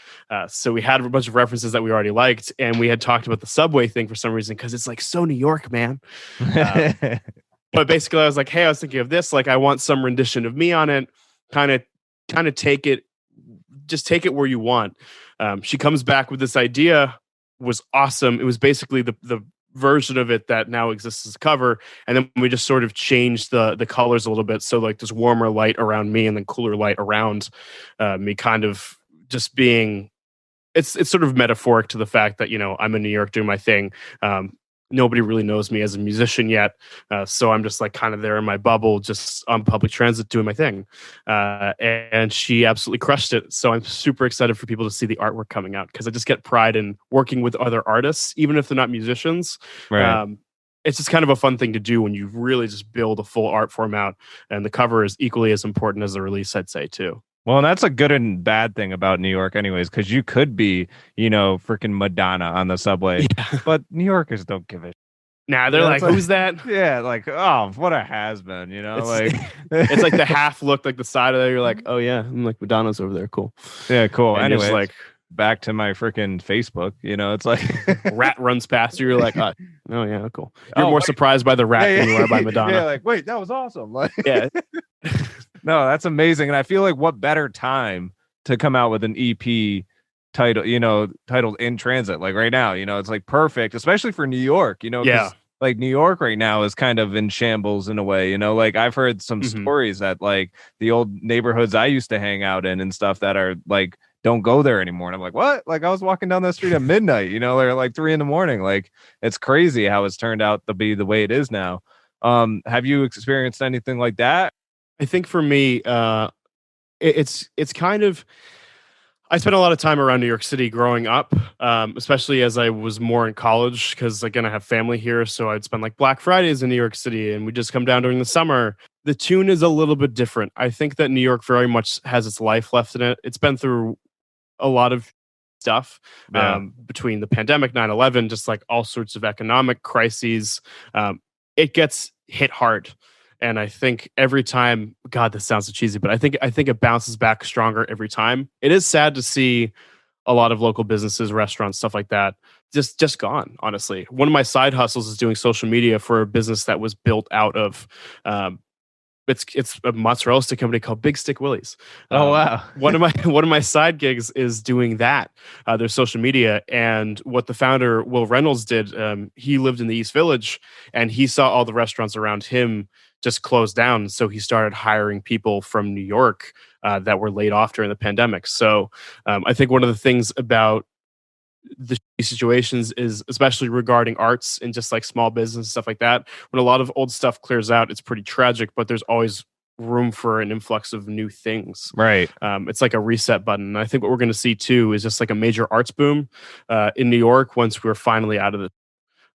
So we had a bunch of references that we already liked. And we had talked about the subway thing for some reason, because it's like so New York, man. But basically I was like, hey, I was thinking of this. Like I want some rendition of me on it. Kind of take it where you want. She comes back with this idea, was awesome. It was basically the version of it that now exists as a cover, and then we just sort of changed the colors a little bit, so like there's warmer light around me and then cooler light around me, kind of just being it's sort of metaphoric to the fact that, you know, I'm in New York doing my thing. Nobody really knows me as a musician yet, so I'm just like kind of there in my bubble, just on public transit doing my thing. And she absolutely crushed it. So I'm super excited for people to see the artwork coming out, because I just get pride in working with other artists, even if they're not musicians. Right. It's just kind of a fun thing to do when you really just build a full art form out, and the cover is equally as important as the release, I'd say, too. Well, and that's a good and bad thing about New York anyways, because you could be, you know, freaking Madonna on the subway, but New Yorkers don't give a Nah, they're like, who's that? Yeah, like, oh, what a has-been, you know? It's like the half look, like the side of there, you're like, oh yeah, I'm like, Madonna's over there, cool. Yeah, cool. And anyway, like back to my freaking Facebook, you know, it's like rat runs past you, you're like, oh yeah, cool. You're more surprised by the rat than you are by Madonna. Yeah, like, wait, that was awesome. Like, yeah. No, that's amazing. And I feel like what better time to come out with an EP titled In Transit, like right now, you know, it's like perfect, especially for New York, you know. Yeah, like New York right now is kind of in shambles in a way, you know. Like I've heard some stories that like the old neighborhoods I used to hang out in and stuff that are like, don't go there anymore. And I'm like, what? Like I was walking down the street at midnight, you know, they're like 3 a.m. Like it's crazy how it's turned out to be the way it is now. Have you experienced anything like that? I think for me, it's kind of, I spent a lot of time around New York City growing up, especially as I was more in college, because again, I have family here. So I'd spend like Black Fridays in New York City, and we just come down during the summer. The tune is a little bit different. I think that New York very much has its life left in it. It's been through a lot of stuff between the pandemic, 9/11, just like all sorts of economic crises. It gets hit hard. And I think every time, God, this sounds so cheesy, but I think it bounces back stronger every time. It is sad to see a lot of local businesses, restaurants, stuff like that, just gone. Honestly, one of my side hustles is doing social media for a business that was built out of. It's a mozzarella stick company called Big Stick Willie's. Oh wow! one of my side gigs is doing that. Their social media, and what the founder Will Reynolds did. He lived in the East Village, and he saw all the restaurants around him just closed down. So he started hiring people from New York that were laid off during the pandemic. So I think one of the things about the situations is, especially regarding arts and just like small business and stuff like that, when a lot of old stuff clears out, it's pretty tragic, but there's always room for an influx of new things. Right. It's like a reset button. And I think what we're going to see too is just like a major arts boom in New York once we're finally out of the.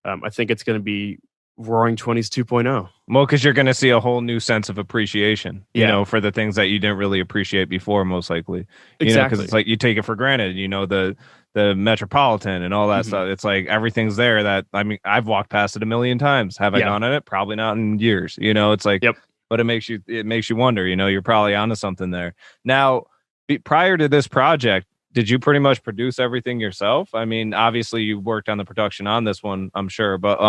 I think it's going to be Roaring 20s 2.0. Well, because you're going to see a whole new sense of appreciation, you know, for the things that you didn't really appreciate before, most likely. Exactly. Because it's like you take it for granted, you know, the Metropolitan and all that stuff. It's like everything's there that, I mean, I've walked past it a million times. Have I gone on it? Probably not in years. You know, it's like, but it makes you wonder, you know, you're probably onto something there. Now, prior to this project, did you pretty much produce everything yourself? I mean, obviously you worked on the production on this one, I'm sure, but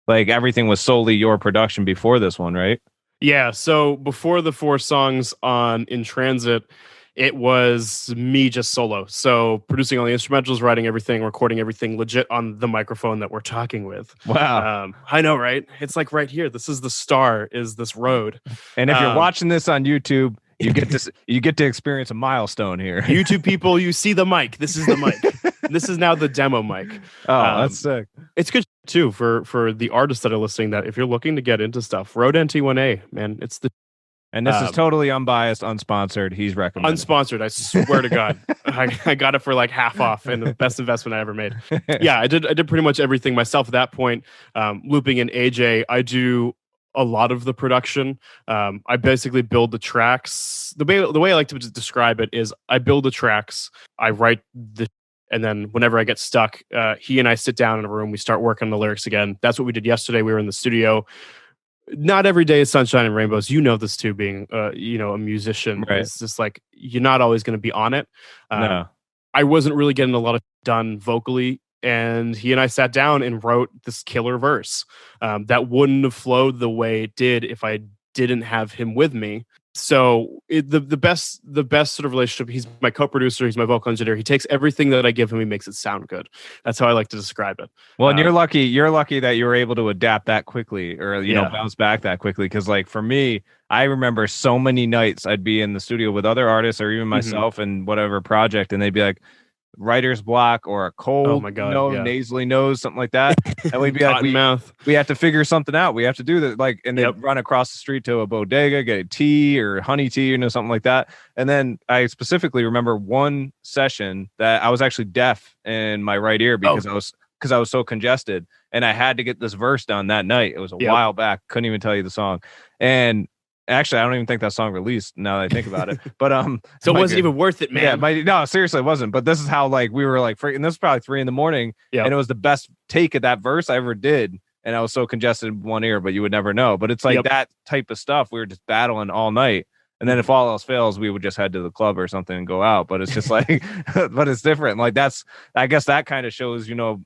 like everything was solely your production before this one, right? Yeah. So before the 4 songs on In Transit, it was me just solo. So producing all the instrumentals, writing everything, recording everything legit on the microphone that we're talking with. Wow. I know, right? It's like right here. This is the star, is this road. And if you're watching this on YouTube, you get to experience a milestone here. YouTube people, you see the mic. This is the mic. This is now the demo mic. Oh, that's sick. It's good too for the artists that are listening, that if you're looking to get into stuff, Rode NT1A, man, it's the. And this is totally unbiased, unsponsored. He's recommending. Unsponsored. I swear to God, I got it for like half off, and the best investment I ever made. Yeah, I did pretty much everything myself at that point. Looping in AJ, I do a lot of the production. I basically build the tracks. The way I like to describe it is I build the tracks, I write and then whenever I get stuck, he and I sit down in a room, we start working on the lyrics again. That's what we did yesterday. We were in the studio. Not every day is sunshine and rainbows. You know this too, being a musician. Right. It's just like you're not always going to be on it. No. I wasn't really getting a lot of done vocally, and he and I sat down and wrote this killer verse that wouldn't have flowed the way it did if I didn't have him with me. So the best sort of relationship. He's my co-producer. He's my vocal engineer. He takes everything that I give him. He makes it sound good. That's how I like to describe it. Well, and you're lucky that you were able to adapt that quickly, or you know, bounce back that quickly. Because like for me, I remember so many nights I'd be in the studio with other artists or even myself and whatever project, and they'd be like, writer's block or a cold nasally nose, something like that, and we'd be like, we have to figure something out, we have to do that, like, and then run across the street to a bodega, get a tea or honey tea, you know, something like that. And then I specifically remember one session that I was actually deaf in my right ear because I was so congested, and I had to get this verse done that night. It was a while back, couldn't even tell you the song. And actually, I don't even think that song released now that I think about it. But so it wasn't even worth it, man. Yeah, no, seriously, it wasn't. But this is how like we were like freaking. This was probably 3 a.m, and it was the best take of that verse I ever did. And I was so congested in one ear, but you would never know. But it's like that type of stuff. We were just battling all night. And then if all else fails, we would just head to the club or something and go out. But it's just like, but it's different. Like I guess that kind of shows, you know,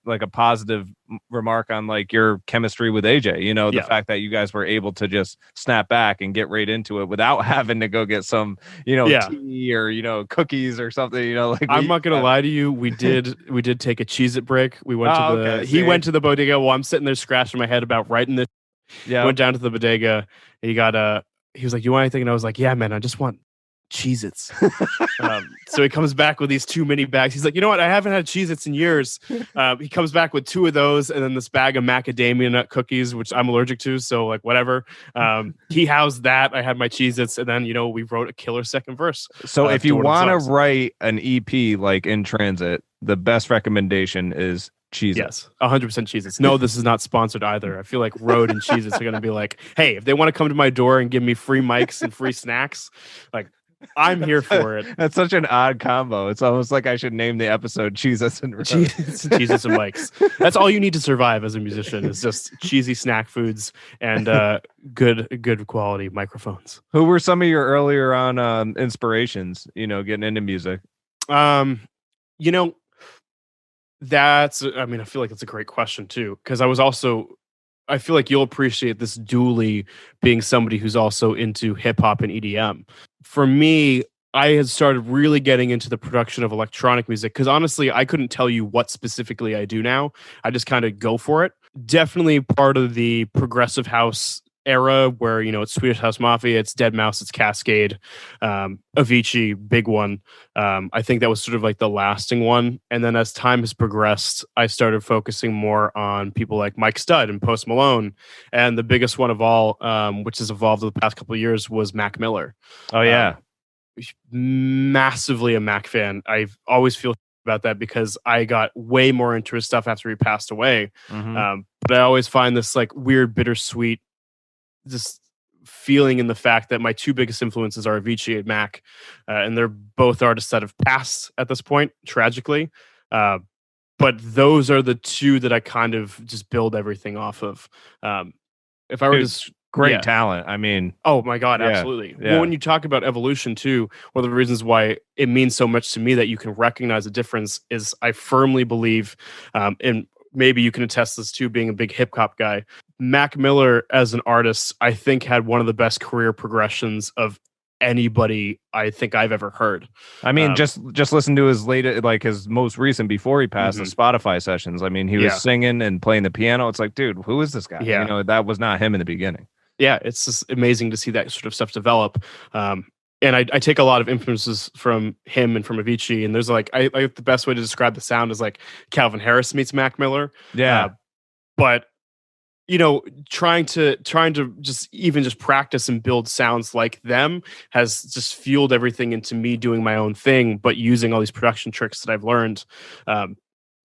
like a positive remark on like your chemistry with AJ, you know, the fact that you guys were able to just snap back and get right into it without having to go get some, you know, tea or, you know, cookies or something, you know, like I'm not going to lie to you. We did take a Cheez-It break. We went he went to the bodega while I'm sitting there scratching my head about writing this. Yeah. Went down to the bodega. He was like, you want anything? And I was like, yeah, man, I just want Cheez-Its. So he comes back with these 2 mini bags. He's like, you know what? I haven't had Cheez-Its in years. He comes back with 2 of those and then this bag of macadamia nut cookies, which I'm allergic to. So like whatever. He housed that. I had my Cheez-Its, and then, you know, we wrote a killer second verse. So if you want to write an EP like In Transit, the best recommendation is Cheez-Its. Yes, 100% Cheez-Its. No, this is not sponsored either. I feel like Rode and Cheez-Its are going to be like, hey, if they want to come to my door and give me free mics and free snacks, like, I'm here for it. That's such an odd combo. It's almost like I should name the episode Cheez-Its and Rode. Cheez-Its and mics. That's all you need to survive as a musician, is just cheesy snack foods and good quality microphones. Who were some of your earlier on inspirations, you know, getting into music? You know, I feel like that's a great question too, because I feel like you'll appreciate this dually being somebody who's also into hip hop and EDM. For me, I had started really getting into the production of electronic music because honestly, I couldn't tell you what specifically I do now. I just kind of go for it. Definitely part of the progressive house era where, it's Swedish House Mafia, it's Dead Mouse, it's Cascade, Avicii, big one. I think that was sort of like the lasting one. And then as time has progressed, I started focusing more on people like Mike Stud and Post Malone. And the biggest one of all, which has evolved over the past couple of years, was Mac Miller. Oh, yeah. Massively a Mac fan. I always feel about that because I got way more into his stuff after he passed away. But I always find this like weird, bittersweet, just feeling in the fact that my two biggest influences are Avicii and Mac, and they're both artists that have passed at this point, tragically. But those are the two that I kind of just build everything off of. If I were to great talent. I mean, oh my God, absolutely. Yeah. Well, when you talk about evolution too, one of the reasons why it means so much to me that you can recognize a difference is I firmly believe, and maybe you can attest this too, being a big hip hop guy. Mac Miller as an artist, I think had one of the best career progressions of anybody I think I've ever heard. I mean, just listen to his latest, like his most recent before he passed, the Spotify sessions. I mean, he was singing and playing the piano. It's like, dude, who is this guy? Yeah. That was not him in the beginning. Yeah, it's just amazing to see that sort of stuff develop. And I take a lot of influences from him and from Avicii. And there's like, I the best way to describe the sound is like Calvin Harris meets Mac Miller. Yeah. But trying to just practice and build sounds like them has just fueled everything into me doing my own thing, but using all these production tricks that I've learned.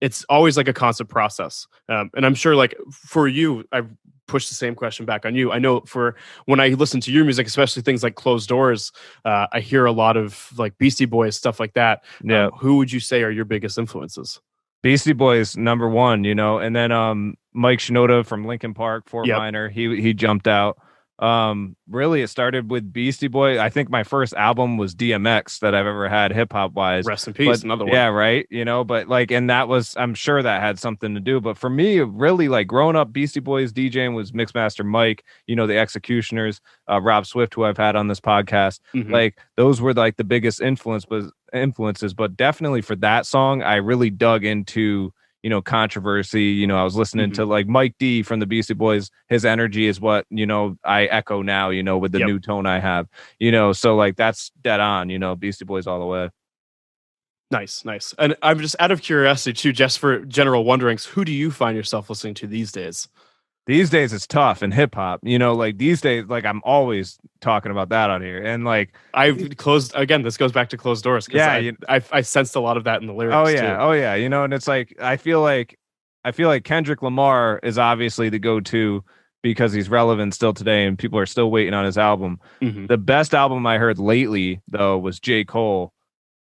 It's always like a constant process. And I'm sure like for you, I've pushed the same question back on you. I know for when I listen to your music, especially things like Closed Doors, I hear a lot of like Beastie Boys, stuff like that. Yeah. Who would you say are your biggest influences? Beastie Boys, number one, and then Mike Shinoda from Linkin Park, Fort Minor, he jumped out. Really, it started with Beastie Boy. I think my first album was DMX that I've ever had hip hop wise. Rest in peace, another one. Yeah, right. But like, and that was, I'm sure that had something to do. But for me, really, like growing up, Beastie Boys DJing was Mixmaster Mike. The Executioners, Rob Swift, who I've had on this podcast. Like those were like the biggest influences. But definitely for that song, I really dug into controversy. I was listening to like Mike D from the Beastie Boys. His energy is what, I echo now, with the new tone I have, so like that's dead on, Beastie Boys all the way. Nice. And I'm just out of curiosity too, just for general wonderings, who do you find yourself listening to these days? These days it's tough in hip hop, like these days, like I'm always talking about that on here. And like I've closed again, this goes back to Closed Doors. Yeah. I sensed a lot of that in the lyrics. Oh yeah. Too. Oh yeah. And it's like, I feel like Kendrick Lamar is obviously the go-to because he's relevant still today and people are still waiting on his album. The best album I heard lately though was J. Cole.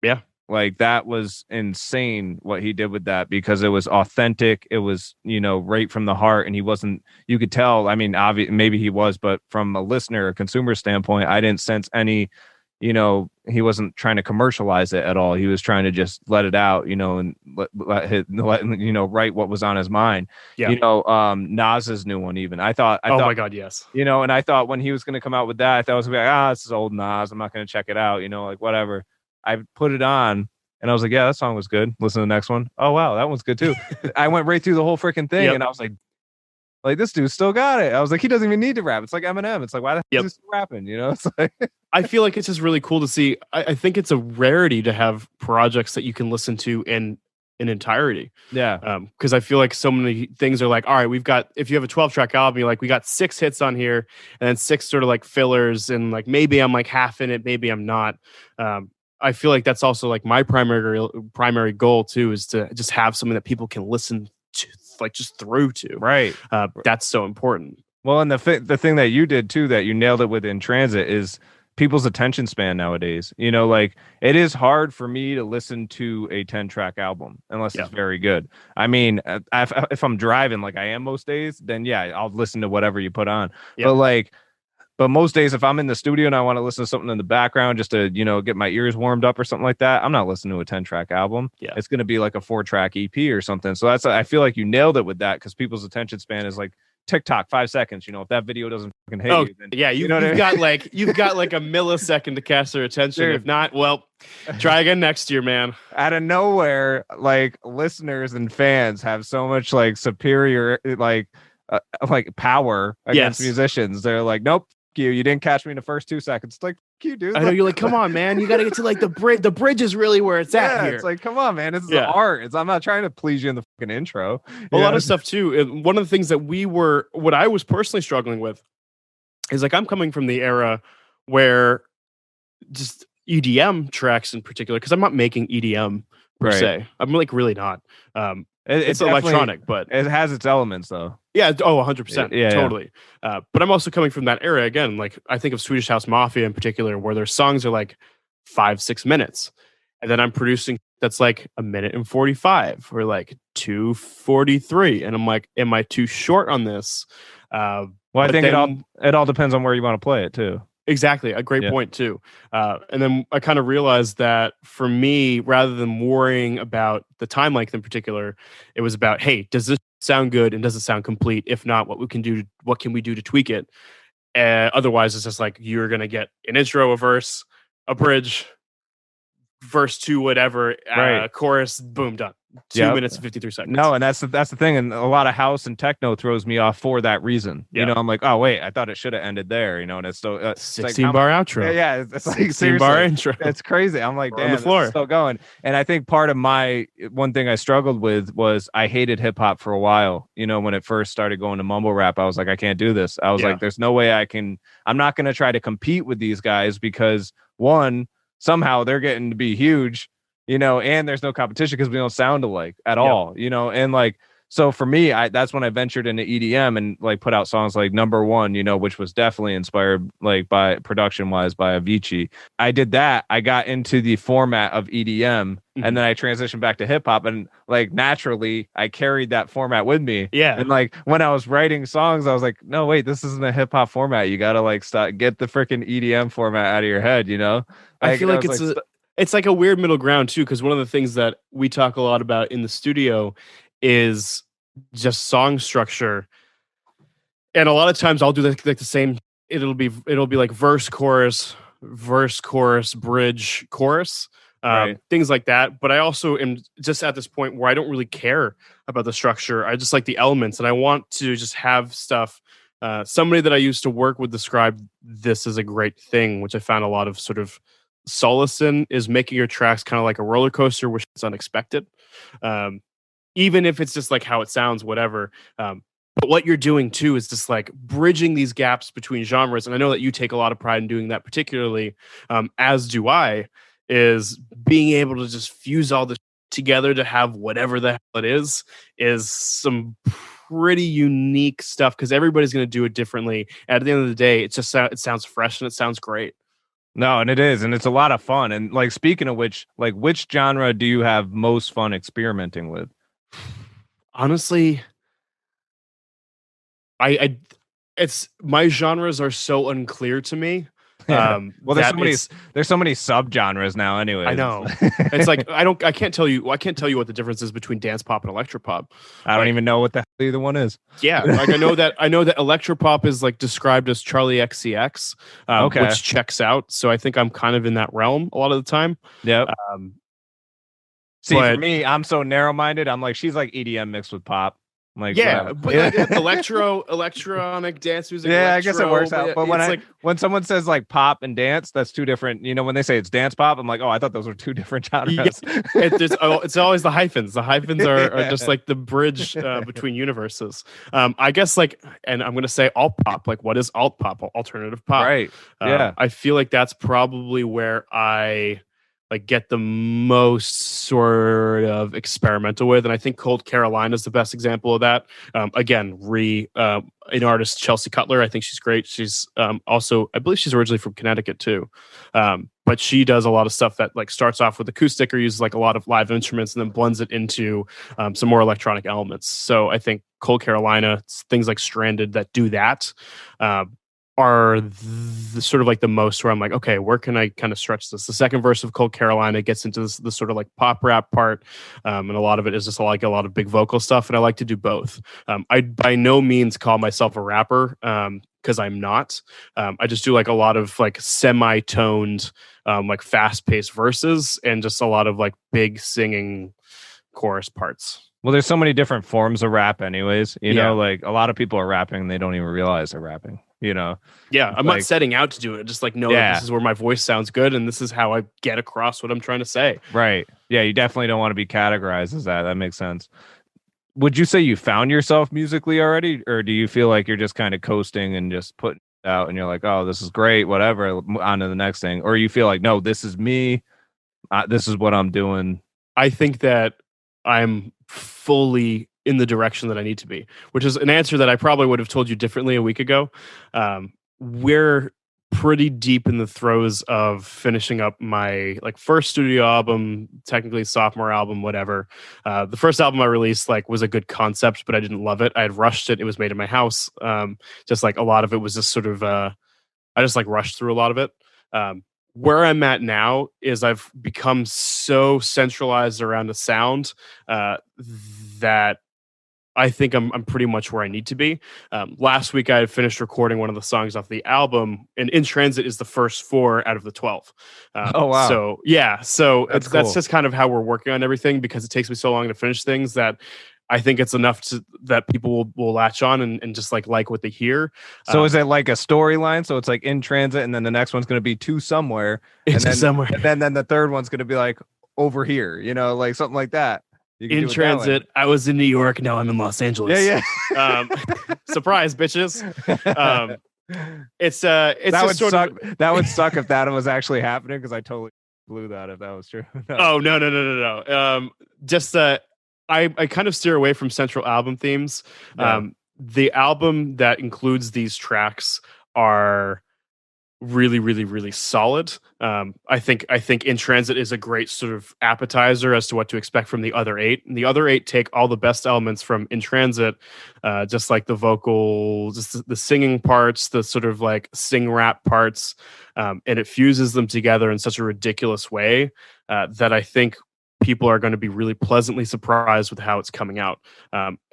Yeah. Like that was insane what he did with that because it was authentic. It was, right from the heart. And he wasn't, you could tell, I mean, maybe he was, but from a listener, a consumer standpoint, I didn't sense any, he wasn't trying to commercialize it at all. He was trying to just let it out, and let write what was on his mind. Yeah. Nas's new one, even I thought, my God, yes. And I thought when he was going to come out with that, I thought it was gonna be like, this is old Nas. I'm not going to check it out, like whatever. I put it on and I was like, yeah, that song was good. Listen to the next one. Oh, wow, that one's good too. I went right through the whole freaking thing and I was like, this dude still got it. I was like, he doesn't even need to rap. It's like Eminem. It's like, why the heck is he still rapping? It's like I feel like it's just really cool to see. I think it's a rarity to have projects that you can listen to in entirety. Yeah. Because I feel like so many things are like, all right, if you have a 12-track album, you're like, we got 6 hits on here and then 6 sort of like fillers and like maybe I'm like half in it, maybe I'm not. I feel like that's also like my primary goal too, is to just have something that people can listen to, like just through to. Right. That's so important. Well, and the thing that you did too, that you nailed it with In Transit, is people's attention span nowadays. Like it is hard for me to listen to a 10-track album unless it's very good. I mean, if I'm driving like I am most days, then yeah, I'll listen to whatever you put on. But like But most days, if I'm in the studio and I want to listen to something in the background just to, get my ears warmed up or something like that, I'm not listening to a 10-track album. Yeah. It's going to be like a 4-track EP or something. So I feel like you nailed it with that, because people's attention span is like TikTok, 5 seconds. If that video doesn't fucking hit you, then you've got like a millisecond to catch their attention. Dude. If not, well, try again next year, man. Out of nowhere, like listeners and fans have so much like superior like power against musicians. They're like, nope, you didn't catch me in the first 2 seconds. It's like, you dude. I know, you're like, come on, man, you got to get to like the bridge. The bridge is really where it's at here. It's like, come on, man, this is art. I'm not trying to please you in the fucking intro. A lot of stuff too. One of the things that what I was personally struggling with is like, I'm coming from the era where just EDM tracks in particular, because I'm not making EDM per se. I'm like really not. It's electronic, but it has its elements though. Yeah. 100%. Totally. But I'm also coming from that era again. Like, I think of Swedish House Mafia in particular, where their songs are like 5-6 minutes. And then I'm producing that's like 1:45 or like 2:43. And I'm like, am I too short on this? Well, I think it all depends on where you want to play it too. Exactly. A great point too. And then I kind of realized that for me, rather than worrying about the time length in particular, it was about, hey, does this sound good and does it sound complete? If not, what can we do to tweak it? Otherwise, it's just like, you're going to get an intro, a verse, a bridge, verse 2, whatever, chorus, boom, done. 2 minutes and 53 seconds. No, and that's the thing. And a lot of house and techno throws me off for that reason. I'm like, oh wait, I thought it should have ended there. And it's so 16-bar outro. Yeah, it's like 16-bar intro. It's crazy. I'm like, damn, on the floor. It's still going. And I think part of one thing I struggled with was I hated hip hop for a while. When it first started going to mumble rap, I was like, I can't do this. I was like, there's no way I'm not going to try to compete with these guys, because one, somehow they're getting to be huge. And there's no competition because we don't sound alike at all, and like, so for me, that's when I ventured into EDM and like put out songs like Number One, which was definitely inspired like by production wise by Avicii. I did that. I got into the format of EDM and then I transitioned back to hip hop, and like naturally I carried that format with me. Yeah. And like when I was writing songs, I was like, no, wait, this isn't a hip hop format. You got to like get the freaking EDM format out of your head, Like, I feel like it's like a weird middle ground too, because one of the things that we talk a lot about in the studio is just song structure, and a lot of times I'll do like the same. It'll be like verse, chorus, bridge, chorus, things like that. But I also am just at this point where I don't really care about the structure. I just like the elements, and I want to just have stuff. Somebody that I used to work with described this as a great thing, which I found a lot of sort of solace in, is making your tracks kind of like a roller coaster, which is unexpected, even if it's just like how it sounds, whatever. But what you're doing too is just like bridging these gaps between genres, and I know that you take a lot of pride in doing that, particularly as do I, is being able to just fuse all this together to have whatever the hell it is some pretty unique stuff, because everybody's going to do it differently. At the end of the day, it sounds fresh and it sounds great. No, and it is, and it's a lot of fun. And like, speaking of which, like, which genre do you have most fun experimenting with? Honestly, it's my genres are so unclear to me. Well, there's so many subgenres now anyway. I know. It's like I can't tell you what the difference is between dance pop and electropop. I don't even know what the hell either one is. Yeah, like I know that electropop is like described as Charlie XCX, which checks out. So I think I'm kind of in that realm a lot of the time. Yeah. For me, I'm so narrow-minded. I'm like, she's like EDM mixed with pop. Like, but electronic dance music. Yeah, I guess it works out. But when someone says like pop and dance, that's two different. When they say it's dance pop, I'm like, oh, I thought those were two different genres. Yeah. It's always the hyphens. The hyphens are just like the bridge between universes. I guess and I'm gonna say alt pop. Like, what is alt pop? Alternative pop. Right. Yeah. I feel like that's probably where I get the most sort of experimental with, and I think Cold Carolina is the best example of that. Again, an artist, Chelsea Cutler. I think she's great. She's also, I believe she's originally from Connecticut too, but she does a lot of stuff that like starts off with acoustic or uses like a lot of live instruments and then blends it into some more electronic elements. So I think Cold Carolina, things like Stranded that do that. are the sort of like the most where I'm like, okay, where can I kind of stretch this? The second verse of Cold Carolina gets into this sort of like pop rap part, and a lot of it is just like a lot of big vocal stuff, and I like to do both. I by no means call myself a rapper, because I'm not. I just do like a lot of like semi-toned, like fast-paced verses, and just a lot of like big singing chorus parts. Well, there's so many different forms of rap anyways, you Yeah. know, like a lot of people are rapping and they don't even realize they're rapping, you know. Yeah, I'm Like- not setting out to do it. Just like know that Yeah. this is where my voice sounds good, and this is how I get across what I'm trying to say. Right. Yeah, you definitely don't want to be categorized as that. That makes sense. Would you say you found yourself musically already, or do you feel like you're just kind of coasting and just putting it out and you're like, oh, this is great, whatever, on to the next thing? Or you feel like, no, this is me. This is what I'm doing. I think that I'm fully in the direction that I need to be, which is an answer that I probably would have told you differently a week ago. We're pretty deep in the throes of finishing up my like first studio album, technically sophomore album, whatever. The first album I released like was a good concept, but I didn't love it. I had rushed it. It was made in my house. Just like a lot of it was just sort of, I just like rushed through a lot of it. Where I'm at now is I've become so centralized around the sound that I think I'm pretty much where I need to be. Last week I had finished recording one of the songs off the album, and In Transit is the first 4 out of the 12. Oh, wow. So yeah, so That's that's cool. just kind of how we're working on everything, because it takes me so long to finish things that I think it's enough that people will latch on and just like what they hear. So is it like a storyline? So it's like In Transit, and then the next one's going to be To Somewhere, and It's then somewhere. and then the third one's going to be like Over Here, you know, like something like that. You can In do it that way. Transit, I was in New York, now I'm in Los Angeles. Yeah, Surprise, bitches. It's that just would sort suck. of. That would suck if that was actually happening, because I totally blew that if that was true. No. Oh no. Just I kind of steer away from central album themes. Yeah. The album that includes these tracks are really, really, really solid. I think In Transit is a great sort of appetizer as to what to expect from the other 8. And the other 8 take all the best elements from In Transit, just like the vocal, just the singing parts, the sort of like sing rap parts, and it fuses them together in such a ridiculous way that I think people are going to be really pleasantly surprised with how it's coming out.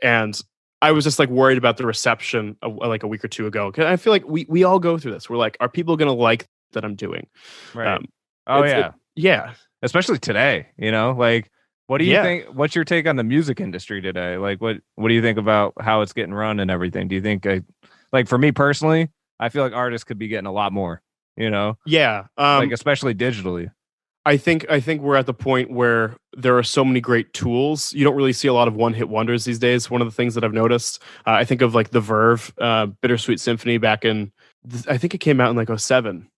And I was just like worried about the reception like a week or two ago, because I feel like we all go through this. We're like, are people going to like that I'm doing? Right. Oh yeah. Yeah. Especially today, you know, like, what do you Yeah. think? What's your take on the music industry today? Like, what do you think about how it's getting run and everything? Do you think, like, for me personally, I feel like artists could be getting a lot more, you know, Yeah. like especially digitally. I think we're at the point where there are so many great tools. You don't really see a lot of one-hit wonders these days. One of the things that I've noticed, I think of like The Verve, Bittersweet Symphony back in, I think it came out in like 07.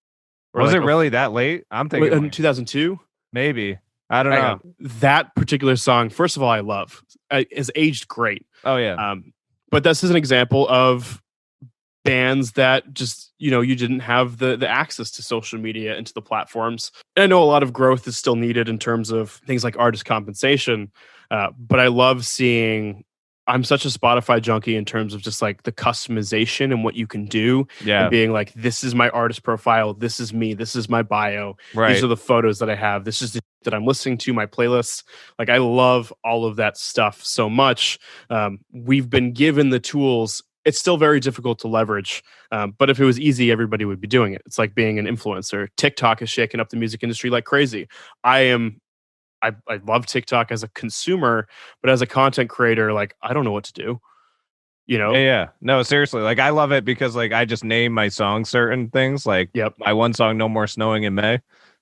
Was it really that late? I'm thinking in like, 2002? maybe. I don't know. That particular song, first of all, I love. Is aged great. Oh yeah. But this is an example of bands that just, you didn't have the access to social media and to the platforms. And I know a lot of growth is still needed in terms of things like artist compensation, but I love seeing. I'm such a Spotify junkie in terms of just like the customization and what you can do. Yeah. And being like, this is my artist profile. This is me. This is my bio. Right. These are the photos that I have. This is the that I'm listening to, my playlists. Like, I love all of that stuff so much. We've been given the tools. It's still very difficult to leverage. But if it was easy, everybody would be doing it. It's like being an influencer. TikTok is shaking up the music industry like crazy. I love TikTok as a consumer, but as a content creator, like, I don't know what to do. Yeah. No, seriously. Like, I love it because like I just name my songs certain things. Like, Yep. my one song, No More Snowing in May.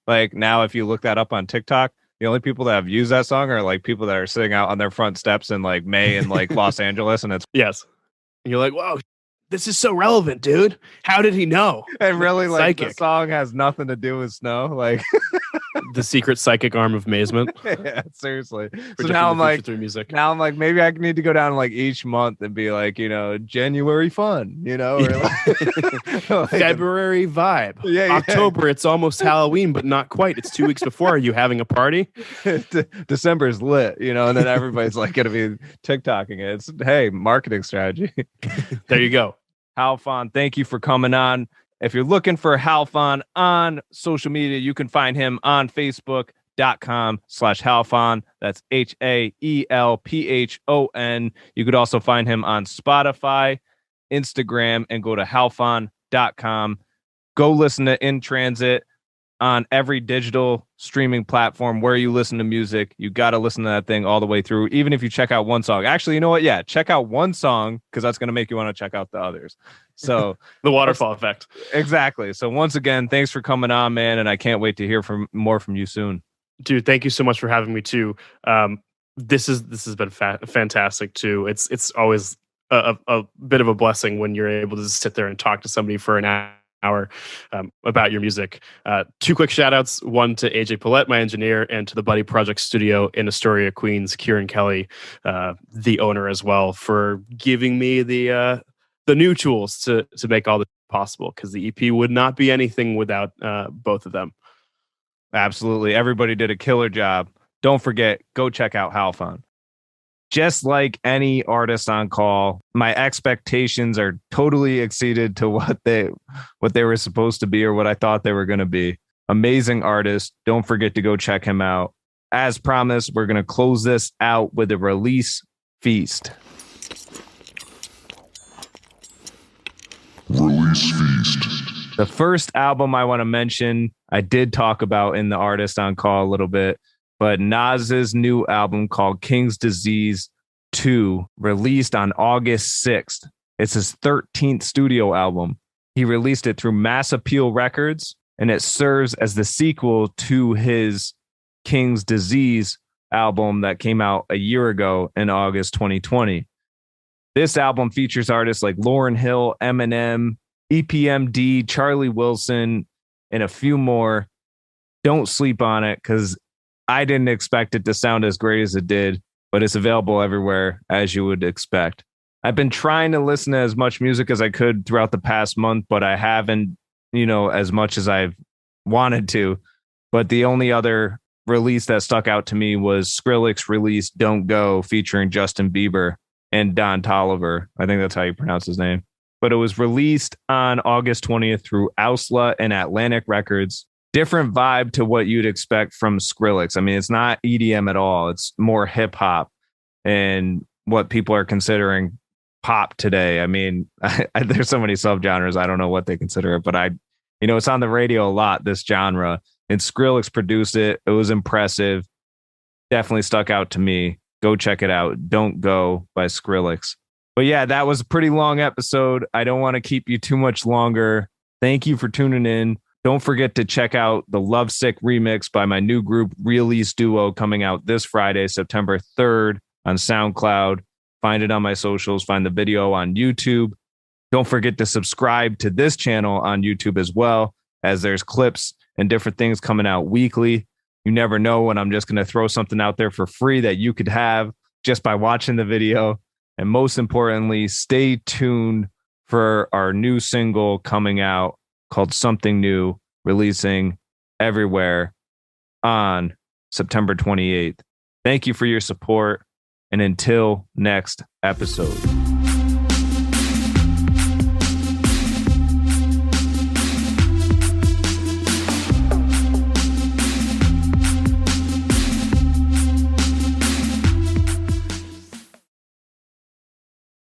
Like, now if you look that up on TikTok, the only people that have used that song are like people that are sitting out on their front steps in like May in like Los Angeles, and it's Yes. And you're like, whoa, this is so relevant, dude. How did he know? and really like the Psychic. song has nothing to do with snow. Like, The secret psychic arm of Mazement. yeah, seriously. So Predicting now the I'm future like, through music. maybe I need to go down like each month and be like, January fun, or like, February vibe. Yeah. October, it's almost Halloween, but not quite. It's 2 weeks before. Are you having a party? December's lit, and then everybody's like gonna be TikToking it. It's, hey, marketing strategy. There you go. Haelphon, thank you for coming on. If you're looking for Haelphon on social media, you can find him on Facebook.com/Haelphon. That's HAELPHON. You could also find him on Spotify, Instagram, and go to Haelphon.com. Go listen to In Transit on every digital streaming platform where you listen to music. You got to listen to that thing all the way through, even if you check out one song. Actually, you know what? Yeah, check out one song because that's going to make you want to check out the others. So the waterfall effect. Exactly. So once again, thanks for coming on, man. And I can't wait to hear more from you soon. Dude, thank you so much for having me too. This has been fantastic too. It's always a bit of a blessing when you're able to sit there and talk to somebody for an hour about your music. Two quick shout outs, one to AJ Paulette, my engineer, and to the Buddy Project Studio in Astoria, Queens, Kieran Kelly, the owner as well, for giving me the new tools to make all this possible, because the EP would not be anything without both of them. Absolutely. Everybody did a killer job. Don't forget, go check out Haelphon. Just like any artist on call, my expectations are totally exceeded to what they were supposed to be or what I thought they were going to be. Amazing artist. Don't forget to go check him out. As promised, we're going to close this out with a release feast. Release feast. The first album I want to mention, I did talk about in the Artist on Call a little bit, but Nas's new album called King's Disease 2 released on August 6th. It's his 13th studio album. He released it through Mass Appeal Records, and it serves as the sequel to his King's Disease album that came out a year ago in August 2020. This album features artists like Lauryn Hill, Eminem, EPMD, Charlie Wilson, and a few more. Don't sleep on it, because I didn't expect it to sound as great as it did, but it's available everywhere, as you would expect. I've been trying to listen to as much music as I could throughout the past month, but I haven't, as much as I've wanted to. But the only other release that stuck out to me was Skrillex released Don't Go, featuring Justin Bieber and Don Toliver. I think that's how you pronounce his name. But it was released on August 20th through Ausla and Atlantic Records. Different vibe to what you'd expect from Skrillex. I mean, it's not EDM at all. It's more hip hop and what people are considering pop today. I mean, there's so many subgenres. I don't know what they consider it, but it's on the radio a lot, this genre. And Skrillex produced it. It was impressive. Definitely stuck out to me. Go check it out. Don't Go by Skrillex. But yeah, that was a pretty long episode. I don't want to keep you too much longer. Thank you for tuning in. Don't forget to check out the Lovesick remix by my new group, Release Duo, coming out this Friday, September 3rd on SoundCloud. Find it on my socials. Find the video on YouTube. Don't forget to subscribe to this channel on YouTube as well, as there's clips and different things coming out weekly. You never know when I'm just going to throw something out there for free that you could have just by watching the video. And most importantly, stay tuned for our new single coming out called Something New, releasing everywhere on September 28th. Thank you for your support. And until next episode.